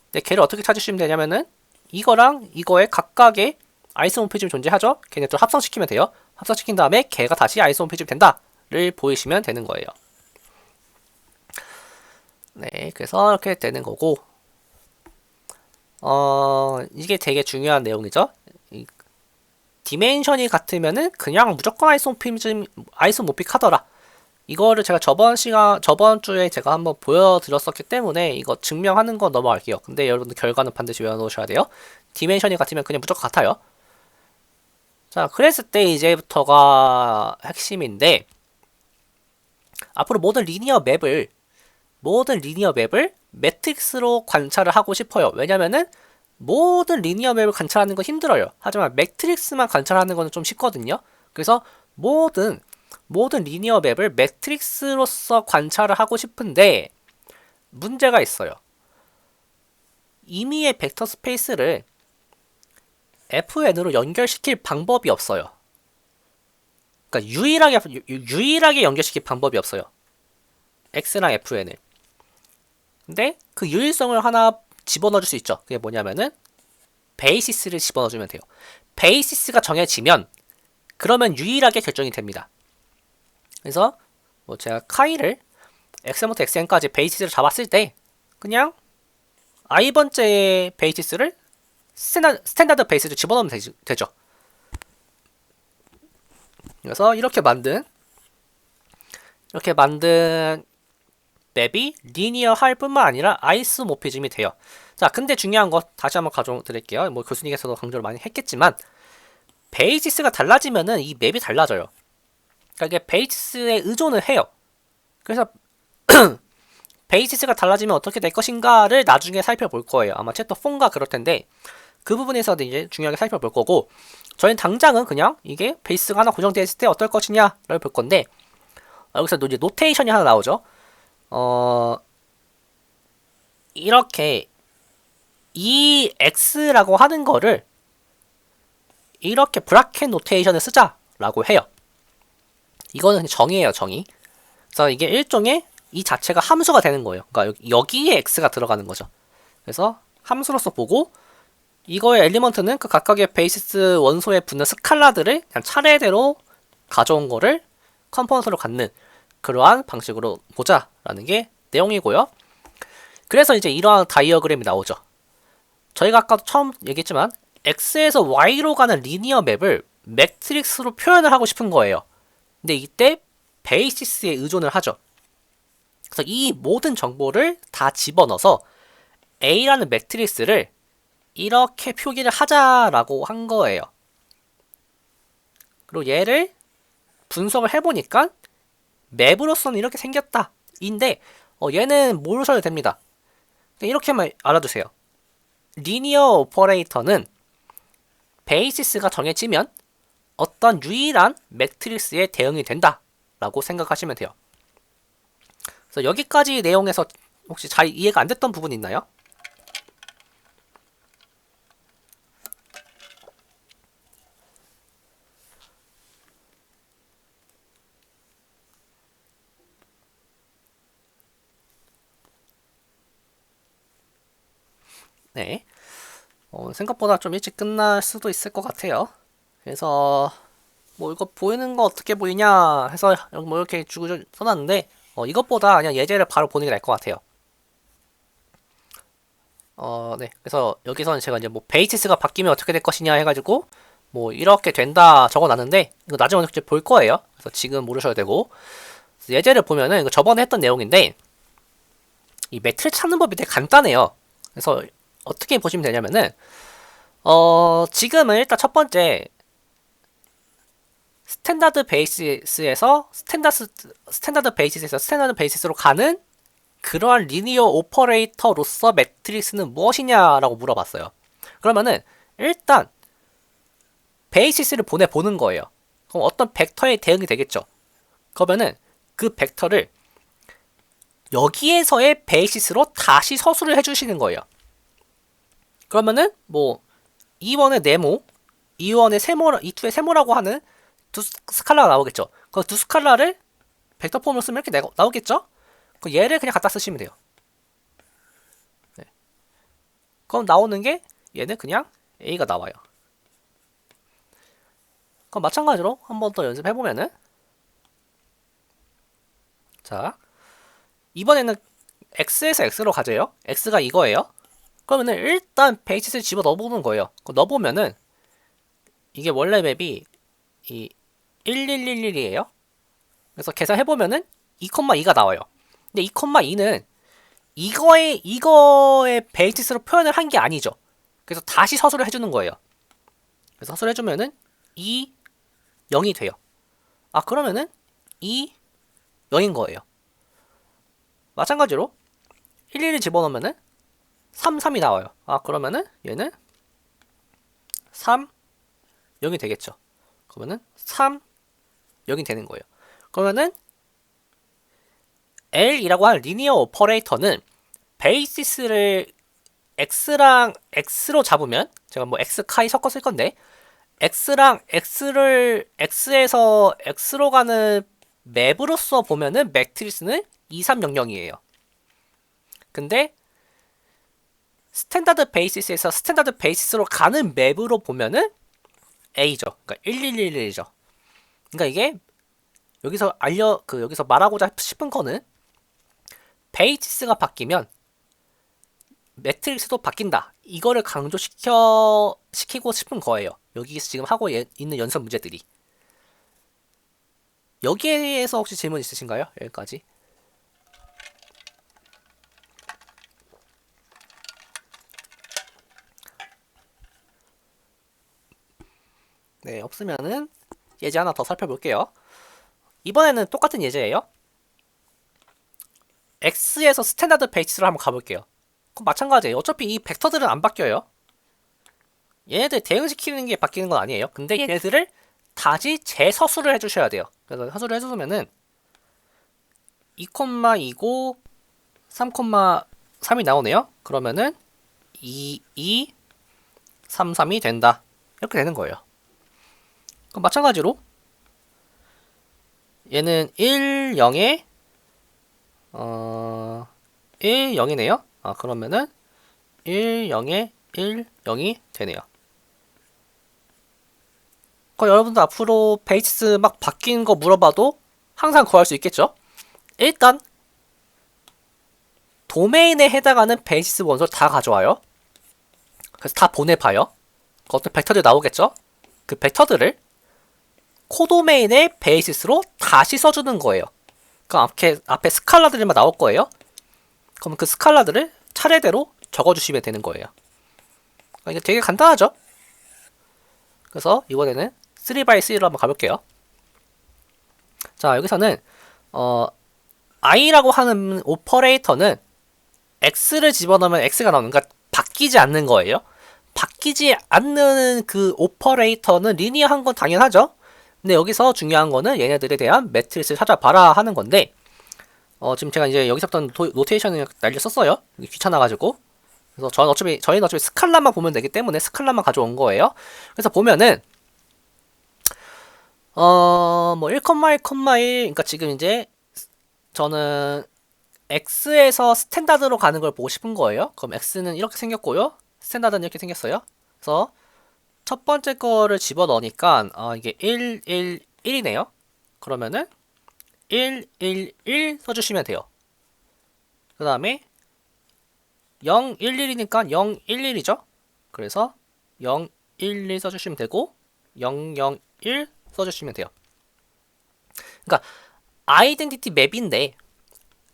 근데 걔를 어떻게 찾으시면 되냐면은 이거랑 이거의 각각의 아이소모피즘이 존재하죠. 걔네 좀 합성시키면 돼요. 합성시킨 다음에 걔가 다시 아이소모피즘 된다를 보이시면 되는 거예요. 네, 그래서 이렇게 되는 거고 이게 되게 중요한 내용이죠. 디멘션이 같으면은 그냥 무조건 아이소모픽 하더라. 이거를 제가 저번 주에 제가 한번 보여드렸었기 때문에 이거 증명하는 건 넘어갈게요. 근데 여러분들 결과는 반드시 외워놓으셔야 돼요. 디멘션이 같으면 그냥 무조건 같아요. 자, 그랬을 때 이제부터가 핵심인데 앞으로 모든 리니어 맵을 매트릭스로 관찰을 하고 싶어요. 왜냐면은 모든 리니어 맵을 관찰하는 건 힘들어요. 하지만 매트릭스만 관찰하는 거는 좀 쉽거든요. 그래서 모든 리니어 맵을 매트릭스로서 관찰을 하고 싶은데 문제가 있어요. 임의의 벡터 스페이스를 FN으로 연결시킬 방법이 없어요. 그러니까 유일하게 연결시킬 방법이 없어요. X랑 FN을. 근데 그 유일성을 하나 집어넣어줄 수 있죠. 그게 뭐냐면은 베이시스를 집어넣어주면 돼요. 베이시스가 정해지면 그러면 유일하게 결정이 됩니다. 그래서 제가 카이를 x부터 xn까지 베이시스를 잡았을 때 그냥 i번째 베이시스를 스탠다드 베이시스를 집어넣으면 되죠. 그래서 이렇게 만든 맵이 리니어할 뿐만 아니라 아이소모피즘이 돼요. 자, 근데 중요한 거 다시 한번 가져드릴게요. 교수님께서도 강조를 많이 했겠지만 베이시스가 달라지면은 이 맵이 달라져요. 그러니까 이게 베이시스에 의존을 해요. 그래서 베이시스가 달라지면 어떻게 될 것인가를 나중에 살펴볼 거예요. 아마 챕터 4인가 그럴 텐데 그 부분에서 이제 중요하게 살펴볼 거고 저희는 당장은 그냥 이게 베이스가 하나 고정되어 있을 때 어떨 것이냐를 볼 건데 여기서 이제 노테이션이 하나 나오죠. 이렇게 이 x라고 하는 거를 이렇게 브라켓 노테이션을 쓰자라고 해요. 이거는 정의예요, 정의. 그래서 이게 일종의 이 자체가 함수가 되는 거예요. 그러니까 여기에 x가 들어가는 거죠. 그래서 함수로서 보고 이거의 엘리먼트는 그 각각의 베이시스 원소에 붙는 스칼라들을 그냥 차례대로 가져온 거를 컴포넌트로 갖는 그러한 방식으로 보자라는 게 내용이고요. 그래서 이제 이러한 다이어그램이 나오죠. 저희가 아까도 처음 얘기했지만 x에서 y로 가는 리니어 맵을 매트릭스로 표현을 하고 싶은 거예요. 근데 이때 베이시스에 의존을 하죠. 그래서 이 모든 정보를 다 집어넣어서 A라는 매트릭스를 이렇게 표기를 하자라고 한 거예요. 그리고 얘를 분석을 해보니까 맵으로서는 이렇게 생겼다. 인데 얘는 모르셔도 됩니다. 이렇게만 알아두세요. 리니어 오퍼레이터는 베이시스가 정해지면 어떤 유일한 매트릭스에 대응이 된다 라고 생각하시면 돼요. 그래서 여기까지 내용에서 혹시 잘 이해가 안 됐던 부분 있나요? 네. 생각보다 좀 일찍 끝날 수도 있을 것 같아요. 그래서 뭐 이거 보이는 거 어떻게 보이냐 해서 뭐 이렇게 주구 써놨는데 이것보다 그냥 예제를 바로 보는 게 나을 것 같아요. 네. 그래서 여기서는 제가 이제 뭐 베이시스가 바뀌면 어떻게 될 것이냐 해가지고 뭐 이렇게 된다 적어놨는데 이거 나중에 어떻게 볼 거예요. 그래서 지금 모르셔도 되고 예제를 보면은 이거 저번에 했던 내용인데 이 매트릭스 찾는 법이 되게 간단해요. 그래서 어떻게 보시면 되냐면은 지금은 일단 첫 번째 스탠다드 베이시스에서 스탠다드 베이시스로 가는 그러한 리니어 오퍼레이터로서 매트릭스는 무엇이냐라고 물어봤어요. 그러면은 일단 베이시스를 보내보는 거예요. 그럼 어떤 벡터에 대응이 되겠죠. 그러면은 그 벡터를 여기에서의 베이시스로 다시 서술을 해주시는 거예요. 그러면은 뭐 2번의 네모, 2번의 세모, 2투의 세모라고 하는 두 스칼라가 나오겠죠. 그 두 스칼라를 벡터 폼으로 쓰면 이렇게 나오겠죠. 그 얘를 그냥 갖다 쓰시면 돼요. 네. 그럼 나오는 게 얘는 그냥 A가 나와요. 그럼 마찬가지로 한 번 더 연습해보면은 자 이번에는 X에서 X로 가져요. X가 이거예요. 그러면은 일단 베이시스를 집어 넣어보는 거예요. 넣어보면은 이게 원래 맵이 이 1111이에요. 그래서 계산해보면은 2,2가 나와요. 근데 2,2는 이거의 베이시스로 표현을 한 게 아니죠. 그래서 다시 서술을 해주는 거예요. 그래서 서술을 해주면은 2, 0이 돼요. 아, 그러면은 2, 0인 거예요. 마찬가지로 11을 집어넣으면은 3, 3이 나와요. 아, 그러면은 얘는 3, 0이 되겠죠. 그러면은 3, 0이 되는 거예요. 그러면은 L이라고 하는 리니어 오퍼레이터는 베이시스를 X랑 X로 잡으면 제가 뭐 X, 카이 섞어 쓸 건데 X랑 X를 X에서 X로 가는 맵으로서 보면은 매트리스는 2300이에요. 근데 스탠다드 베이시스에서 스탠다드 베이시스로 가는 맵으로 보면은 A죠. 그러니까 1111이죠. 그러니까 이게 여기서 말하고자 싶은 거는 베이시스가 바뀌면 매트릭스도 바뀐다. 이거를 시키고 싶은 거예요. 여기서 지금 하고 있는 연습 문제들이. 여기에 대해서 혹시 질문 있으신가요? 여기까지. 네, 없으면은 예제 하나 더 살펴볼게요. 이번에는 똑같은 예제예요. X에서 스탠다드 베이시스로 한번 가볼게요. 그럼 마찬가지예요. 어차피 이 벡터들은 안 바뀌어요. 얘네들 대응시키는 게 바뀌는 건 아니에요. 근데 얘네들을 다시 재서술을 해주셔야 돼요. 그래서 서술을 해주면은 2,2고 3,3이 나오네요. 그러면은 2, 2, 3, 3이 된다. 이렇게 되는 거예요. 그럼 마찬가지로 얘는 1, 0에 1, 0이네요. 그러면은 1, 0에 1, 0이 되네요. 그럼 여러분들 앞으로 베이시스 막 바뀐 거 물어봐도 항상 구할 수 있겠죠? 일단 도메인에 해당하는 베이시스 원소를 다 가져와요. 그래서 다 보내봐요. 어떤 벡터들이 나오겠죠? 그 벡터들을 코도메인의 베이시스로 다시 써주는 거예요. 그럼 앞에 스칼라들이 막 나올 거예요. 그럼 그 스칼라들을 차례대로 적어주시면 되는 거예요. 이게 되게 간단하죠? 그래서 이번에는 3x3로 한번 가볼게요. 자, 여기서는 i라고 하는 오퍼레이터는 x를 집어넣으면 x가 나오는, 그러니까 바뀌지 않는 거예요. 바뀌지 않는 그 오퍼레이터는 리니어한 건 당연하죠. 근데 여기서 중요한 거는 얘네들에 대한 매트리스를 찾아봐라 하는 건데, 지금 제가 이제 여기서부터 노테이션을 날렸었어요. 귀찮아가지고. 그래서 저희는 어차피 스칼라만 보면 되기 때문에 스칼라만 가져온 거예요. 그래서 보면은 뭐 1, 1, 그러니까 지금 이제 저는 x에서 스탠다드로 가는 걸 보고 싶은 거예요. 그럼 x는 이렇게 생겼고요. 스탠다드는 이렇게 생겼어요. 그래서 첫 번째 거를 집어넣으니까 이게 1, 1, 1이네요. 그러면은 1, 1, 1 써주시면 돼요. 그 다음에 0, 1, 1이니까 0, 1, 1이죠. 그래서 0, 1, 1 써주시면 되고 0, 0, 1 써주시면 돼요. 그러니까 아이덴티티 맵인데,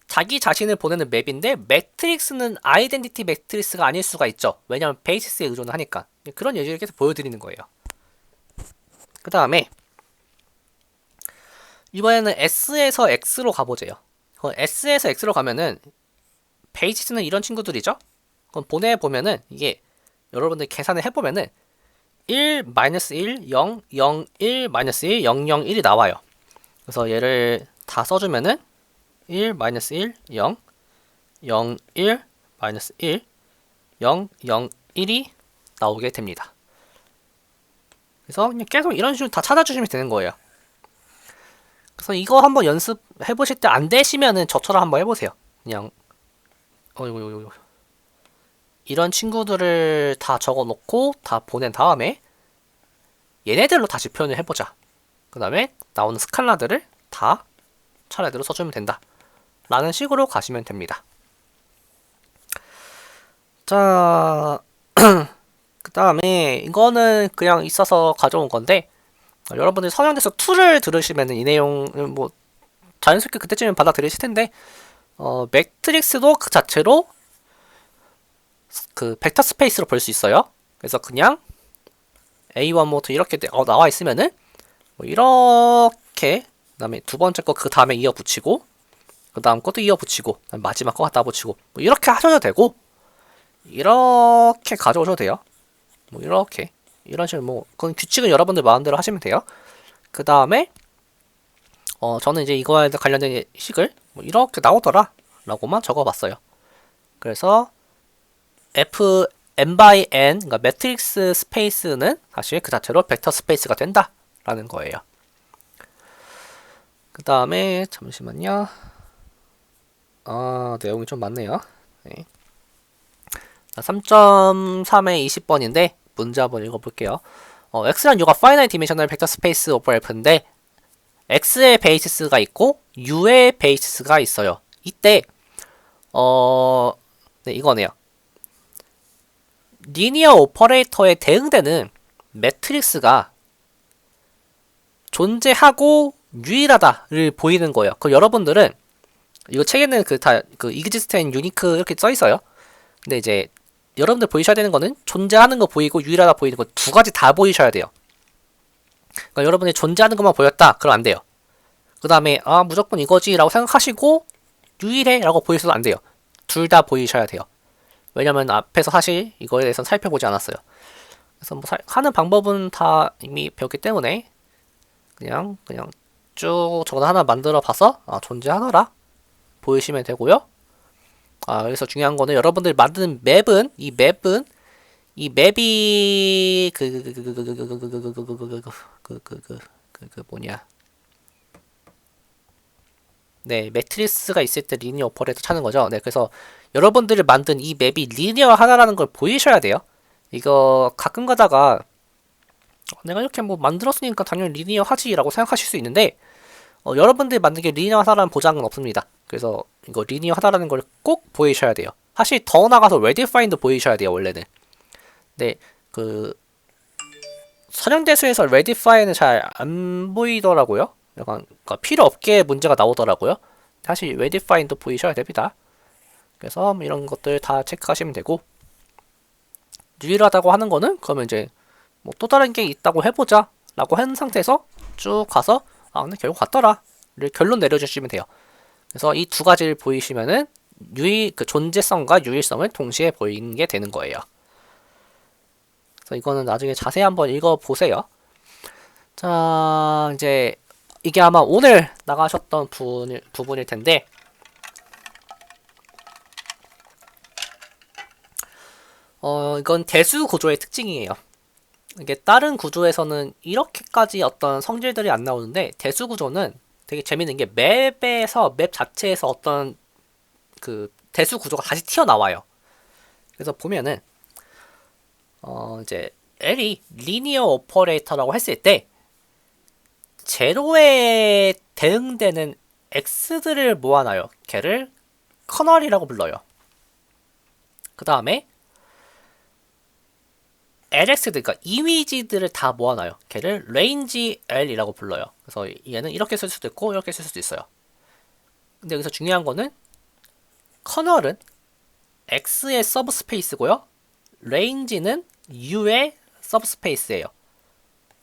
자기 자신을 보내는 맵인데 매트릭스는 아이덴티티 매트릭스가 아닐 수가 있죠. 왜냐하면 베이시스에 의존을 하니까. 그런 예시를 계속 보여드리는 거예요. 그 다음에 이번에는 S에서 X로 가보세요. S에서 X로 가면은 베이시스는 이런 친구들이죠. 그럼 보내보면은 이게 여러분들 계산을 해보면은 1, 1, 0, 0, 1, 1, 0, 0, 1이 나와요. 그래서 얘를 다 써주면은 1, 1, 0, 0, 1, 1, 0, 0, 1이 나오게 됩니다. 그래서 그냥 계속 이런 식으로 다 찾아주시면 되는 거예요. 그래서 이거 한번 연습해 보실 때 안 되시면은 저처럼 한번 해보세요. 그냥 이런 친구들을 다 적어놓고 다 보낸 다음에 얘네들로 다시 표현을 해보자. 그 다음에 나오는 스칼라들을 다 차례대로 써주면 된다 라는 식으로 가시면 됩니다. 자, 그 다음에 이거는 그냥 있어서 가져온 건데, 여러분들이 성형대수 2를 들으시면 이 내용을 뭐 자연스럽게 그때쯤엔 받아들이실 텐데, 매트릭스도 그 자체로 그 벡터 스페이스로 볼 수 있어요. 그래서 그냥 A1 모드 이렇게 나와 있으면은 뭐 이렇게, 그 다음에 두 번째 거 그 다음에 이어 붙이고, 그 다음 것도 이어 붙이고, 마지막 거 갖다 붙이고, 뭐 이렇게 하셔도 되고, 이렇게 가져오셔도 돼요. 뭐 이렇게 이런 식으로 뭐 그건 규칙은 여러분들 마음대로 하시면 돼요. 그 다음에 저는 이제 이거에 관련된 식을 뭐 이렇게 나오더라 라고만 적어봤어요. 그래서 f n by n, 그러니까 매트릭스 스페이스는 사실 그 자체로 벡터 스페이스가 된다 라는 거예요. 그 다음에 잠시만요. 내용이 좀 많네요. 네. 3.3의 20번인데 문제 한번 읽어볼게요. x란 u가 finite dimensional vector space over f인데 x의 베이시스가 있고 u의 베이시스가 있어요. 이때 네, 이거네요. 리니어 오퍼레이터에 대응되는 매트릭스가 존재하고 유일하다를 보이는 거예요. 그 여러분들은 이거 책에는 그 exist and unique 이렇게 써 있어요. 근데 이제 여러분들 보이셔야 되는 거는 존재하는 거 보이고 유일하다 보이는 거 두 가지 다 보이셔야 돼요. 그러니까 여러분이 존재하는 것만 보였다 그럼 안 돼요. 그 다음에 무조건 이거지 라고 생각하시고 유일해 라고 보이셔도 안 돼요. 둘 다 보이셔야 돼요. 왜냐면 앞에서 사실 이거에 대해서는 살펴보지 않았어요. 그래서 뭐 하는 방법은 다 이미 배웠기 때문에 그냥 쭉 저거 하나 만들어 봐서 존재하더라 보이시면 되고요. 여기서 중요한 거는 여러분들이 만드는 맵은 이 맵은 이 맵이 뭐냐. 네, 매트리스가 있을 때 리니어 오퍼레이터 찾는 거죠. 네, 그래서 여러분들이 만든 이 맵이 리니어 하나라는 걸 보이셔야 돼요. 이거 가끔 가다가 내가 이렇게 뭐 만들었으니까 당연히 리니어 하지라고 생각하실 수 있는데 여러분들이 만든 게 리니어 하다라는 보장은 없습니다. 그래서 이거 리니어 하다라는 걸 꼭 보이셔야 돼요. 사실 더 나가서 레디파인도 보이셔야 돼요, 원래는. 네, 그 선형대수에서 레디파이는 잘 안 보이더라고요. 약간 그러니까 필요 없게 문제가 나오더라고요. 사실 레디파인도 보이셔야 됩니다. 그래서 뭐 이런 것들 다 체크하시면 되고 유일하다고 하는 거는 그러면 이제 뭐 또 다른 게 있다고 해보자 라고 한 상태에서 쭉 가서 아 근데 결국 같더라 를 결론 내려주시면 돼요. 그래서 이 두 가지를 보이시면은 그 존재성과 유일성을 동시에 보이는 게 되는 거예요. 그래서 이거는 나중에 자세히 한번 읽어보세요. 자, 이제 이게 아마 오늘 나가셨던 부분일 텐데 이건 대수 구조의 특징이에요. 이게 다른 구조에서는 이렇게까지 어떤 성질들이 안 나오는데 대수 구조는 되게 재밌는 게 맵에서 맵 자체에서 어떤 그 대수 구조가 다시 튀어나와요. 그래서 보면은 이제 L이 리니어 오퍼레이터라고 했을 때 제로에 대응되는 x들을 모아놔요. 걔를 커널이라고 불러요. 그 다음에 lx들, 그러니까 이미지들을 다 모아놔요. 걔를 range l이라고 불러요. 그래서 얘는 이렇게 쓸 수도 있고 이렇게 쓸 수도 있어요. 근데 여기서 중요한 거는 커널은 x의 서브스페이스고요. range는 u의 서브스페이스예요.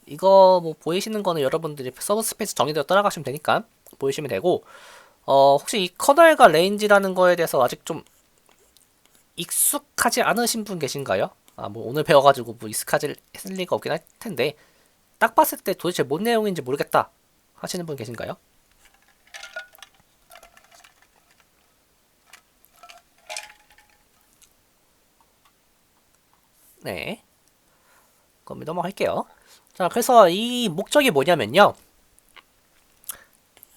이거 뭐 보이시는 거는 여러분들이 서브스페이스 정의대로 따라가시면 되니까 보이시면 되고 혹시 이 커널과 레인지라는 거에 대해서 아직 좀 익숙하지 않으신 분 계신가요? 아, 뭐 오늘 배워가지고 뭐 익숙하지 했을 리가 없긴 할 텐데 딱 봤을 때 도대체 뭔 내용인지 모르겠다 하시는 분 계신가요? 네, 그럼 넘어갈게요. 자, 그래서 이 목적이 뭐냐면요.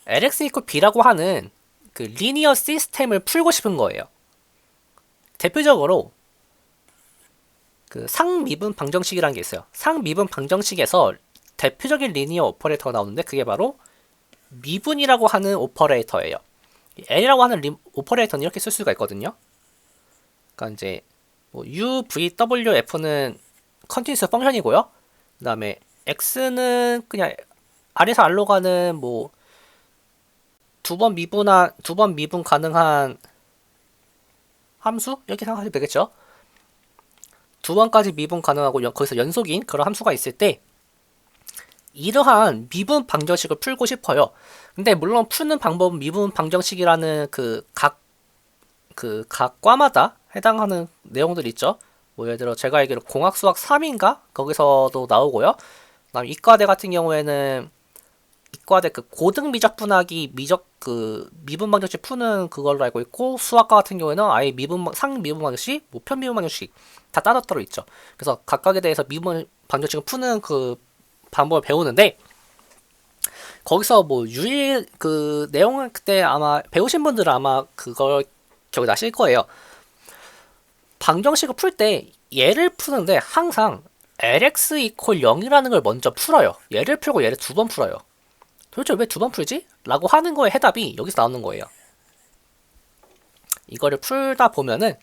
LX equal B라고 하는 그 리니어 시스템을 풀고 싶은 거예요. 대표적으로 그 상미분 방정식이라는 게 있어요. 상미분 방정식에서 대표적인 리니어 오퍼레이터가 나오는데 그게 바로 미분이라고 하는 오퍼레이터예요. L이라고 하는 오퍼레이터는 이렇게 쓸 수가 있거든요. 그러니까 이제 뭐 U, V, W, F는 컨티뉴스 펑션이고요. 그 다음에 X는 그냥 R에서 R로 가는 뭐 두 번 미분 가능한 함수? 이렇게 생각하시면 되겠죠. 두 번까지 미분 가능하고 거기서 연속인 그런 함수가 있을 때 이러한 미분 방정식을 풀고 싶어요. 근데 물론 푸는 방법은 미분 방정식이라는 각 과마다 해당하는 내용들이 있죠. 뭐 예를 들어 제가 알기로 공학수학 3인가 거기서도 나오고요. 그다음 이과대 같은 경우에는 이과대 그 고등 미적분학이 미분 방정식 푸는 그걸로 알고 있고 수학과 같은 경우에는 아예 상미분 방정식, 뭐 편미분 방정식 다 따로 있죠. 그래서 각각에 대해서 미분 방정식을 푸는 그 방법을 배우는데 거기서 뭐 유일 그 내용은 그때 아마 배우신 분들은 아마 그걸 기억나실 거예요. 방정식을 풀 때 얘를 푸는데 항상 lx equal 0이라는 걸 먼저 풀어요. 얘를 풀고 얘를 두 번 풀어요. 도대체 왜 두 번 풀지? 라고 하는 거의 해답이 여기서 나오는 거예요. 이거를 풀다 보면은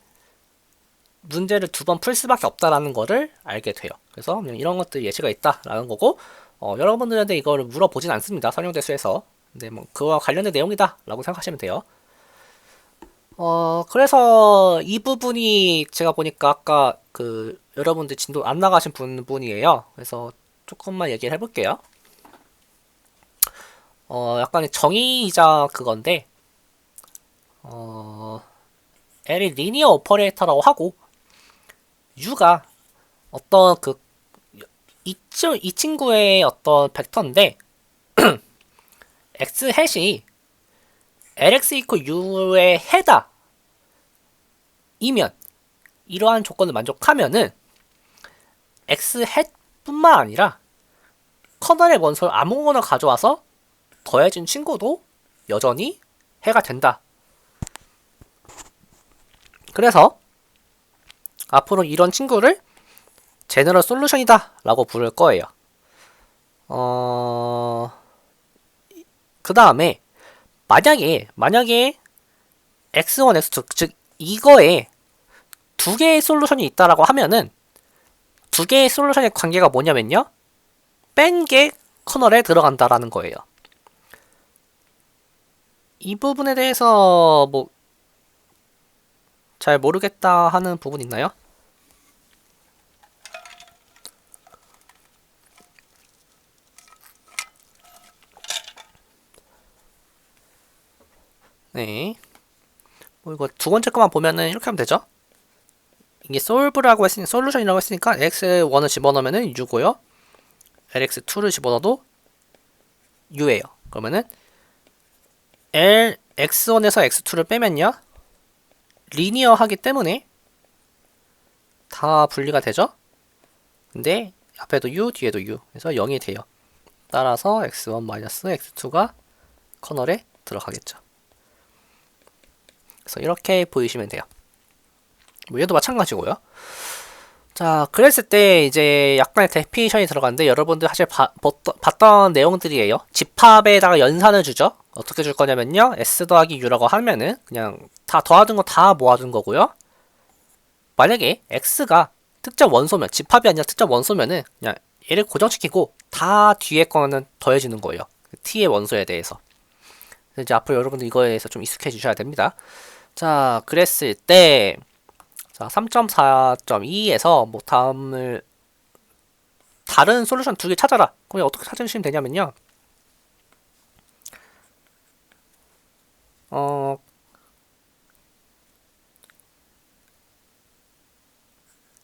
문제를 두 번 풀 수밖에 없다라는 거를 알게 돼요. 그래서 이런 것들 예시가 있다라는 거고 여러분들한테 이거를 물어보진 않습니다. 선형대수에서. 근데 뭐 그와 관련된 내용이다 라고 생각하시면 돼요. 그래서 이 부분이 제가 보니까 아까 그 여러분들 진도 안 나가신 분이에요. 그래서 조금만 얘기를 해볼게요. 약간의 정의이자 그건데, L이 리니어 오퍼레이터라고 하고, U가 어떤 이 친구의 어떤 벡터인데, X 햇이 LX equal U의 해다 이면 이러한 조건을 만족하면은 X 햇뿐만 아니라 커널의 원소를 아무거나 가져와서 더해진 친구도 여전히 해가 된다. 그래서 앞으로 이런 친구를 제너럴 솔루션이다 라고 부를 거예요. 그 다음에 만약에 x1, x2 즉 이거에 두 개의 솔루션이 있다라고 하면은 두 개의 솔루션의 관계가 뭐냐면요, 뺀 게 커널에 들어간다라는 거예요. 이 부분에 대해서 뭐 잘 모르겠다 하는 부분 있나요? 네. 뭐 이거 두 번째 거만 보면은 이렇게 하면 되죠. 이게 솔브라고 했으니 솔루션이라고 했으니까 x1을 집어넣으면은 u고요. lx2를 집어넣어도 u예요. 그러면은 x1에서 x2를 빼면요, 리니어하기 때문에 다 분리가 되죠. 근데 앞에도 u, 뒤에도 u. 그래서 0이 돼요. 따라서 x1 x2가 커널에 들어가겠죠. 그래서 이렇게 보이시면 돼요. 뭐 얘도 마찬가지고요. 자, 그랬을 때 이제 약간의 데피니션이 들어가는데 여러분들 사실 봤던 내용들이에요. 집합에다가 연산을 주죠. 어떻게 줄 거냐면요, s 더하기 u라고 하면은 그냥 다 더하던 거 다 모아둔 거고요. 만약에 x가 특정 원소면, 집합이 아니라 특정 원소면은 그냥 얘를 고정시키고 다 뒤에 거는 더해지는 거예요. t의 원소에 대해서. 이제 앞으로 여러분들 이거에 대해서 좀 익숙해지셔야 됩니다. 자, 그랬을 때 자, 3.4.2에서 뭐 다음을 다른 솔루션 두 개 찾아라. 그럼 어떻게 찾으시면 되냐면요,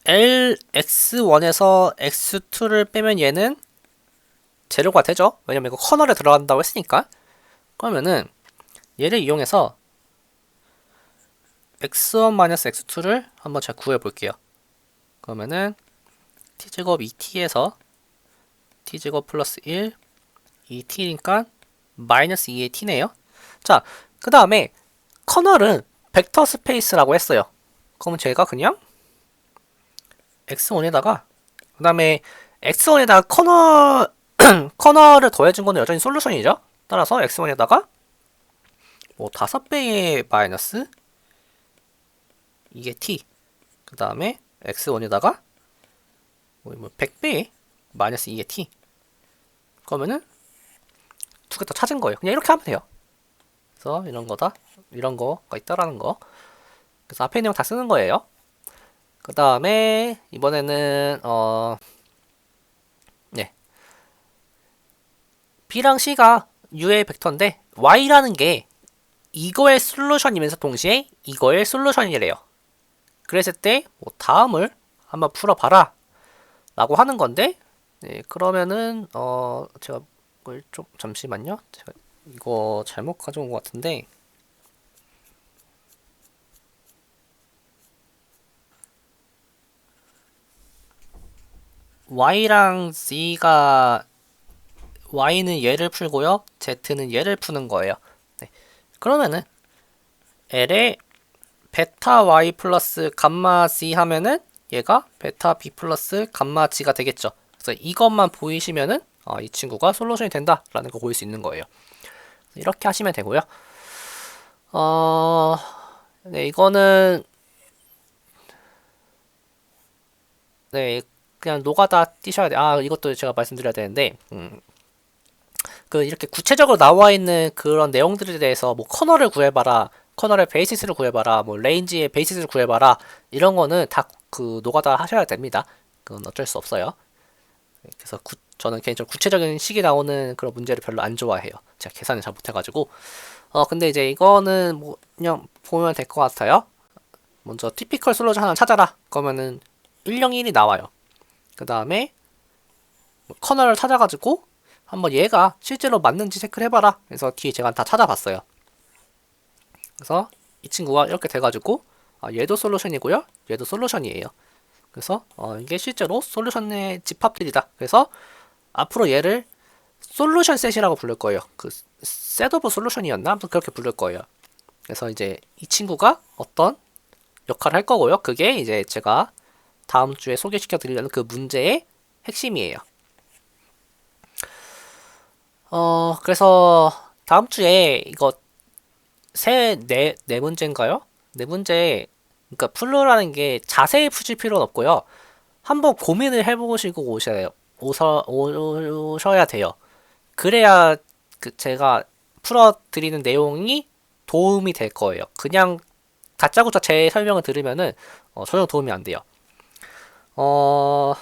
LX1에서 X2를 빼면 얘는 제로가 되죠. 왜냐면 이거 커널에 들어간다고 했으니까. 그러면은 얘를 이용해서 x1-x2를 한번 잘 구해 볼게요. 그러면은 t제곱 2t에서 t제곱 플러스 1 2t니까 마이너스 2의 t네요. 자, 그 다음에 커널은 벡터 스페이스라고 했어요. 그러면 제가 그냥 x1에다가 그 다음에 x1에다가 커널을 더해준 거는 여전히 솔루션이죠. 따라서 x1에다가 뭐 5배의 마이너스 이게 t, 그 다음에 x1에다가 뭐 100배의 마이너스 2의 t. 그러면은 두 개 더 찾은 거예요. 그냥 이렇게 하면 돼요. 그래서 이런 거가 있다라는 거. 그래서 앞에 있는 거 다 쓰는 거예요. 그 다음에 이번에는 네, b랑 c가 u의 벡터인데 y라는 게 이거의 솔루션이면서 동시에 이거의 솔루션이래요. 그랬을 때 뭐 다음을 한번 풀어봐라 라고 하는 건데, 네, 그러면은 제가 이걸 좀 잠시만요. 제가 이거 잘못 가져온 것 같은데, y랑 z가 y는 얘를 풀고요, z는 얘를 푸는 거예요. 네. 그러면은 l에 베타 y 플러스 감마 z 하면은 얘가 베타 b 플러스 감마 g가 되겠죠. 그래서 이것만 보이시면은 이 친구가 솔루션이 된다라는 거 보일 수 있는 거예요. 이렇게 하시면 되고요. 네, 이거는 네, 그냥 노가다 띄셔야 돼. 이것도 제가 말씀드려야 되는데, 그 이렇게 구체적으로 나와 있는 그런 내용들에 대해서 뭐 커널을 구해봐라, 커널의 베이시스를 구해봐라, 뭐 레인지의 베이시스를 구해봐라, 이런 거는 다 그 노가다 하셔야 됩니다. 그건 어쩔 수 없어요. 그래서 저는 개인적으로 구체적인 식이 나오는 그런 문제를 별로 안 좋아해요. 제가 계산을 잘 못해가지고. 근데 이제 이거는 뭐 그냥 보면 될 것 같아요. 먼저 티피컬 솔루션 하나 찾아라. 그러면은 101이 나와요. 그 다음에 커널을 찾아가지고 한번 얘가 실제로 맞는지 체크를 해봐라. 그래서 뒤에 제가 다 찾아봤어요. 그래서 이 친구가 이렇게 돼가지고 얘도 솔루션이고요, 얘도 솔루션이에요. 그래서 이게 실제로 솔루션의 집합들이다. 그래서 앞으로 얘를 솔루션 셋이라고 부를 거예요. 그 셋 오브 솔루션이었나? 아무튼 그렇게 부를 거예요. 그래서 이제 이 친구가 어떤 역할을 할 거고요. 그게 이제 제가 다음 주에 소개시켜 드리려는 그 문제의 핵심이에요. 그래서 다음 주에 이거 네 문제인가요? 네 문제, 그러니까 풀로라는 게 자세히 푸실 필요는 없고요. 한번 고민을 해보시고 오셔야 돼요. 그래야 제가 풀어드리는 내용이 도움이 될 거예요. 그냥 다짜고짜 제 설명을 들으면은 전혀 도움이 안 돼요. 어,